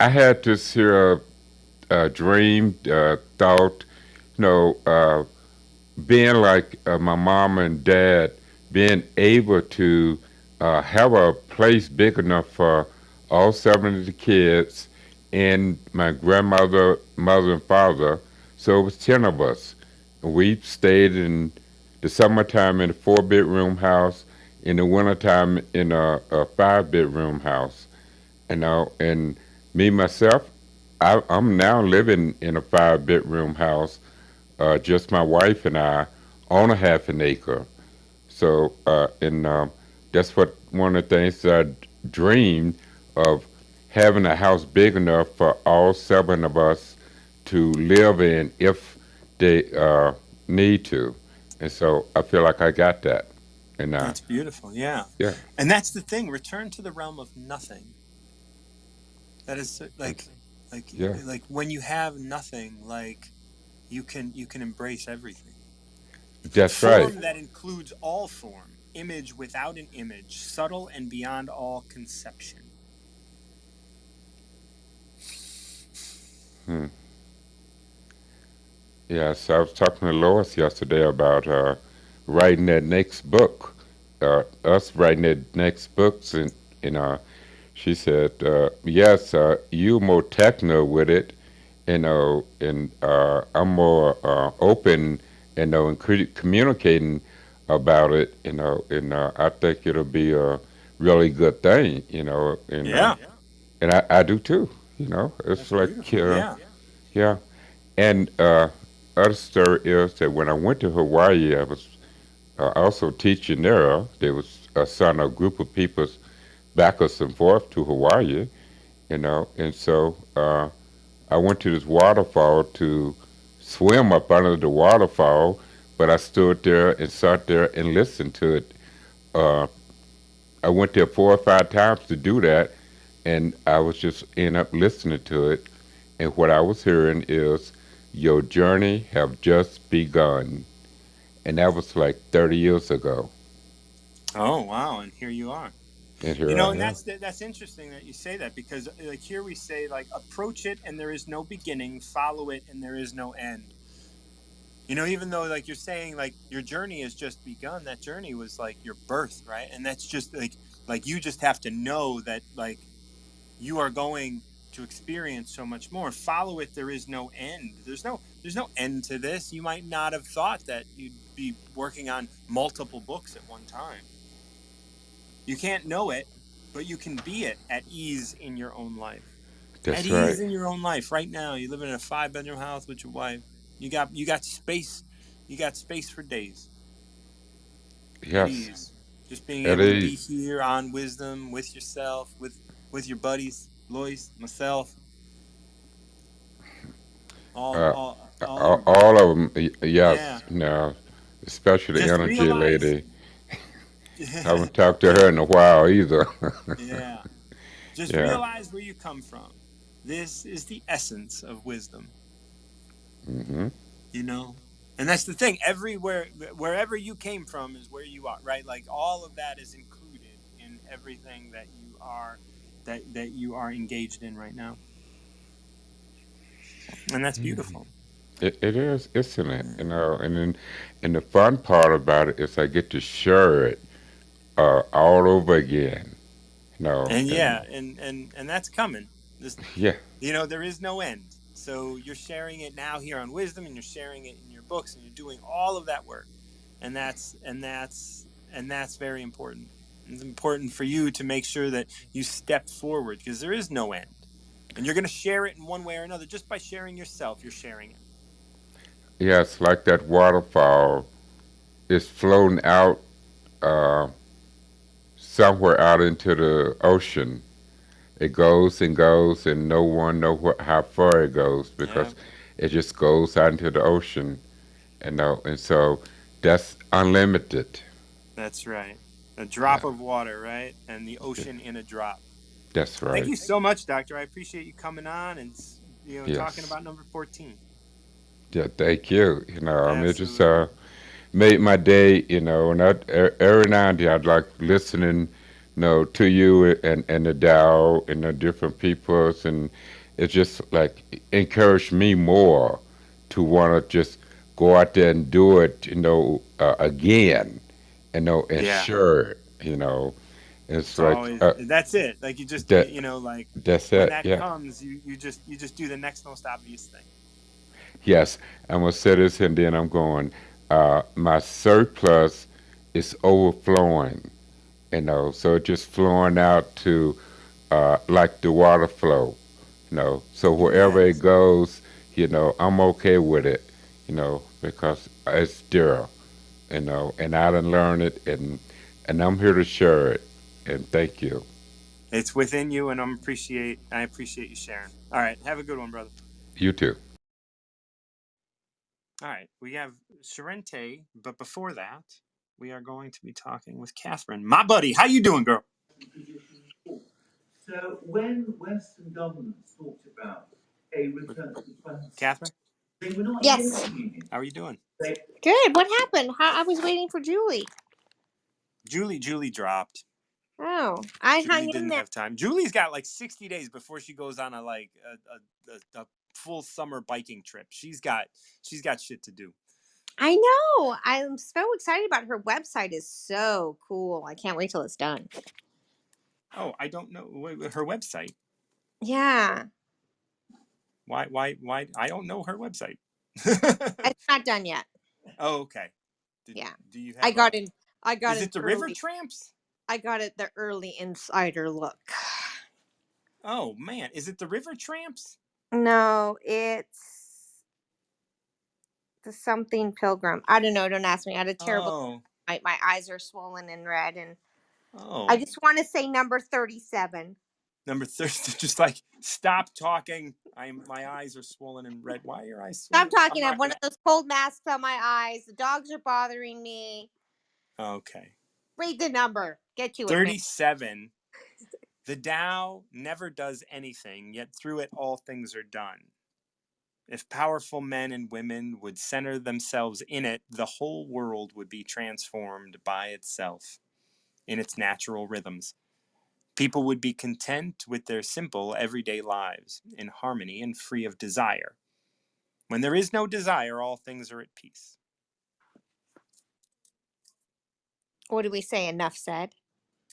I had this here dream, thought, you know, uh, being like my mom and dad, being able to have a place big enough for all 7 of the kids and my grandmother, mother, and father. So it was 10 of us. We stayed in the summertime in a 4 bedroom house, in the wintertime in a 5 bedroom house. And me myself, I'm now living in a 5 bedroom house, just my wife and I, on a half an acre. So, and that's what one of the things that I dreamed of, having a house big enough for all 7 of us to live in if they need to. And so I feel like I got that. And That's beautiful. Yeah. yeah, And that's the thing. Return to the realm of nothing. That is that's, like, yeah, like when you have nothing, like you can embrace everything. that's right. Form that includes all form, image without an image, subtle and beyond all conception. Hmm. Yeah, so I was talking to Lois yesterday about writing that next book. us writing the next books, and you know, she said, yes, you more techno with it, and I'm more open, and communicating about it, and I think it'll be a really good thing, Yeah, and I do too, it's that's like, beautiful. Yeah. yeah, and other story is that when I went to Hawaii, I was also teaching there. There was a son, a group of people backwards and forth to Hawaii, and so I went to this waterfall to swim up under the waterfall, but I stood there and sat there and listened to it. Uh, I went there 4 or 5 times to do that, and I was just end up listening to it. And what I was hearing is, "Your journey have just begun," and that was like 30 years ago. Oh wow, and here you are. And here I And am. that's interesting that you say that, because like here we say, like, approach it and there is no beginning, follow it and there is no end. Even though, like, you're saying, like, your journey has just begun, that journey was like your birth, right? And that's just like you just have to know that, like, you are going to experience so much more. Follow it, there is no end. There's no end to this. You might not have thought that you'd be working on multiple books at one time. You can't know it, but you can be it at ease in your own life. At That's right. ease in your own life right now. You live in a 5-bedroom house with your wife. You got space. You got space for days. At Yes. ease. Just being At able to be ease. here on wisdom with yourself, with your buddies, Lois, myself, all Uh, all your all of them, yeah. yes. Now, especially the Just energy realize lady. I haven't talked to her in a while either. yeah. Just Yeah. realize where you come from. This is the essence of wisdom. Hmm. you know and that's the thing. Everywhere, wherever you came from is where you are, right? Like, all of that is included in everything that you are engaged in right now, and that's beautiful. It is, isn't it? And the fun part about it is I get to share it all over again. And And yeah, and that's coming. This yeah, There is no end. So you're sharing it now here on Wisdom, and you're sharing it in your books, and you're doing all of that work, and that's very important. It's important for you to make sure that you step forward, because there is no end, and you're going to share it in one way or another. Just by sharing yourself, you're sharing it. yeah, it's like that waterfall is floating out uh, somewhere out into the ocean. It goes and goes, and no one know how far it goes Yeah, because it just goes out into the ocean, and so that's unlimited. that's right. A Yeah, drop of water, right? And the ocean in a drop. that's Thank right. you so much, Doctor. I appreciate you coming on and talking Yes. about number 14. Yeah, thank you. I mean, it just Absolutely. made my day. And every now and then I'd like listening, to you and the Dow and the different peoples, and it just like encouraged me more to want to just go out there and do it, again, and Yeah. share it. It's It's like always that's it. Like, you just that. like, That's when it. that Yeah. comes, you just do the next most obvious thing. Yes, I'm gonna say this and then I'm going. My surplus is overflowing, so it's just flowing out to like the water flow, So wherever it Yes. goes, I'm okay with it, because it's there, and I done learned it, and I'm here to share it, and thank you. It's within you, and I appreciate you sharing. All right, have a good one, brother. You too. All right, we have Sharente, but before that, we are going to be talking with Catherine, my buddy. How you doing, girl? Catherine, Yes. how are you doing? Good. What happened? I was waiting for Julie. Julie dropped. Oh, I Julie hung in didn't there. have time. Julie's got like 60 days before she goes on a full summer biking trip. She's got shit to do. I know. I'm so excited about her website. Is so cool. I can't wait till it's done. Oh, I don't know her website. Yeah, Why? I don't know her website. it's not done yet. Oh, okay. Yeah, Do you I have a? got in. I got Is an it the River early. Tramps? I got it the early insider look. Oh man, is it the River Tramps? No, it's the something pilgrim. I don't know. Don't ask me. I had a terrible. Oh, My eyes are swollen and red, and I oh. just want to say number 37. Number 30. Just like stop talking. My eyes are swollen and red. Why are your eyes Stop swollen? I'm talking. I have not one gonna. of those cold masks on my eyes. The dogs are bothering me. Okay. Read the number. Get to it, man. 37. The Tao never does anything, yet through it all things are done. If powerful men and women would center themselves in it, the whole world would be transformed by itself, in its natural rhythms. People would be content with their simple, everyday lives, in harmony and free of desire. When there is no desire, all things are at peace. What do we say? Enough said.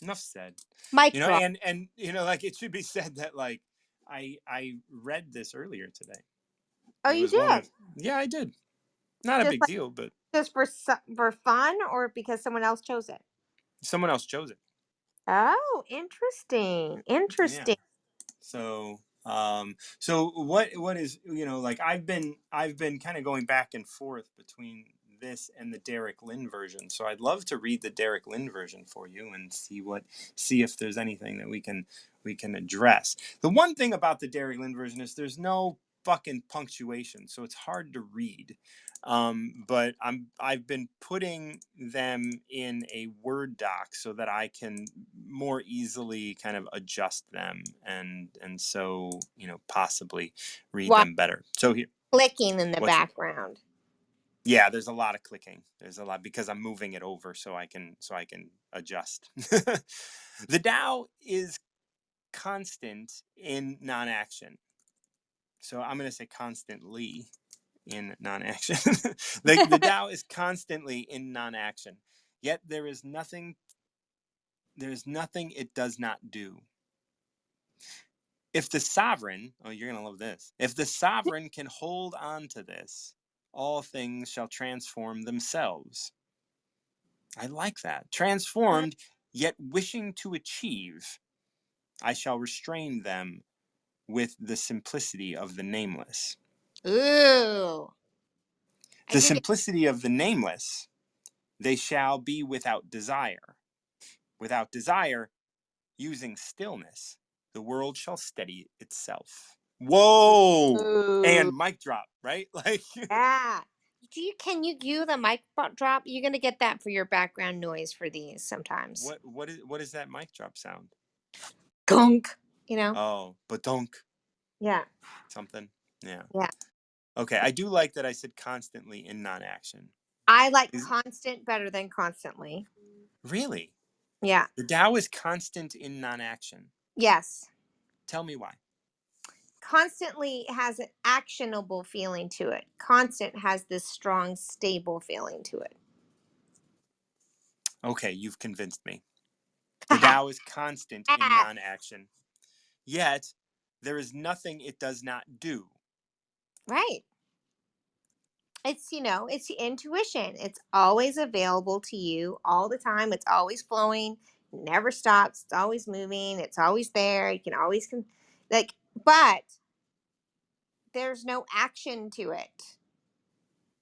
Enough said. Mic drop. And like it should be said that like I read this earlier today. Oh, It you was one did? of yeah, I did. Not a Just big like deal, but just for fun, or because someone else chose it? someone else chose it. Oh, interesting. Yeah. Interesting. So what is like I've been kind of going back and forth between this and the Derek Lynn version. So I'd love to read the Derek Lynn version for you and see if there's anything that we can address. The one thing about the Derek Lynn version is there's no fucking punctuation, so it's hard to read. But I've been putting them in a Word doc so that I can more easily kind of adjust them and so possibly read While them better. So here, clicking in the what's background. yeah, there's a lot of clicking. There's a lot because I'm moving it over so I can adjust. The Tao is constant in non-action. So I'm going to say constantly in non-action. The Tao is constantly in non-action. Yet there is nothing it does not do. If the sovereign, oh, you're going to love this. If the sovereign can hold on to this, all things shall transform themselves. I like that. Transformed, yet wishing to achieve, I shall restrain them with the simplicity of the nameless. Ooh. I The think it, simplicity of the nameless, they shall be without desire. Without desire, using stillness, the world shall steady itself. Whoa! ooh. And mic drop, right? Like, Yeah. Can you do the mic drop? You're gonna get that for your background noise for these sometimes. what is that mic drop sound? Gunk. You know? Oh, badunk Yeah. something. Yeah. Yeah. Okay, I do like that I said constantly in non-action. I like Is constant better than constantly. really Yeah. the Tao is constant in non-action. Yes. Tell me why. Constantly has an actionable feeling to it. Constant has this strong, stable feeling to it. Okay, you've convinced me. The Tao is constant in non-action. Yet there is nothing it does not do. Right. It's the intuition. It's always available to you all the time. It's always flowing, never stops. It's always moving. It's always there. You can always like, but there's no action to it.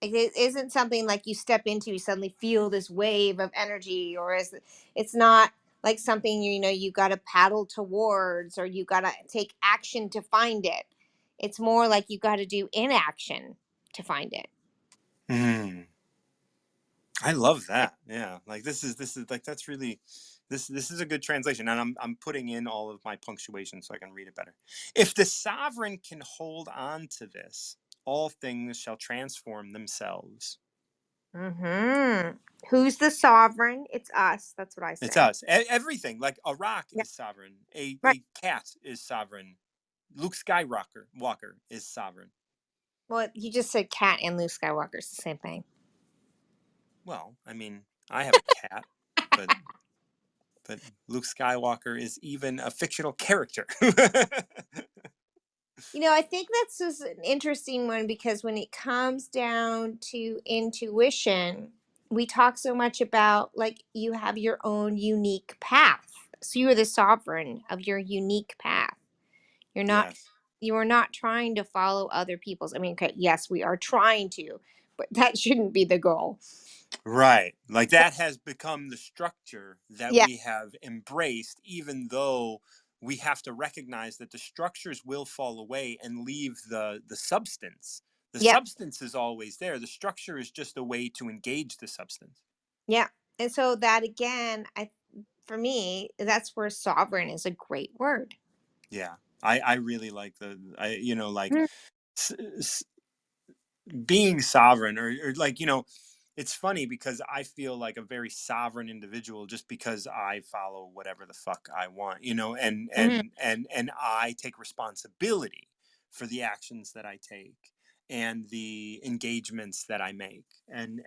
Like, it isn't something like you step into, you suddenly feel this wave of energy, or it's not like something you got to paddle towards, or you got to take action to find it. It's more like you got to do inaction to find it. Hmm. I love that. Yeah, like this is like that's really this is a good translation, and I'm putting in all of my punctuation so I can read it better. If the sovereign can hold on to this, all things shall transform themselves. Mm-hmm. Who's the sovereign? It's us. That's what I It's say. us. Everything like a rock Yeah. is sovereign. A Right. a cat is sovereign. Luke Skywalker Walker is sovereign. Well, you just said cat and Luke Skywalker is the same thing. Well, I mean, I have a cat, but Luke Skywalker is even a fictional character. I think that's just an interesting one because when it comes down to intuition, we talk so much about like you have your own unique path. So you are the sovereign of your unique path. You're not Yes. you are not trying to follow other people's. I mean, okay, yes, we are trying to, but that shouldn't be the goal. Right. Like that has become the structure that Yeah, we have embraced, even though we have to recognize that the structures will fall away and leave the substance. The yeah, substance is always there. The structure is just a way to engage the substance. yeah. And so that again, I for me, that's where sovereign is a great word. Yeah. I really like like Mm, s- s- being sovereign or like, it's funny because I feel like a very sovereign individual just because I follow whatever the fuck I want, and mhm. I take responsibility for the actions that I take and the engagements that I make. And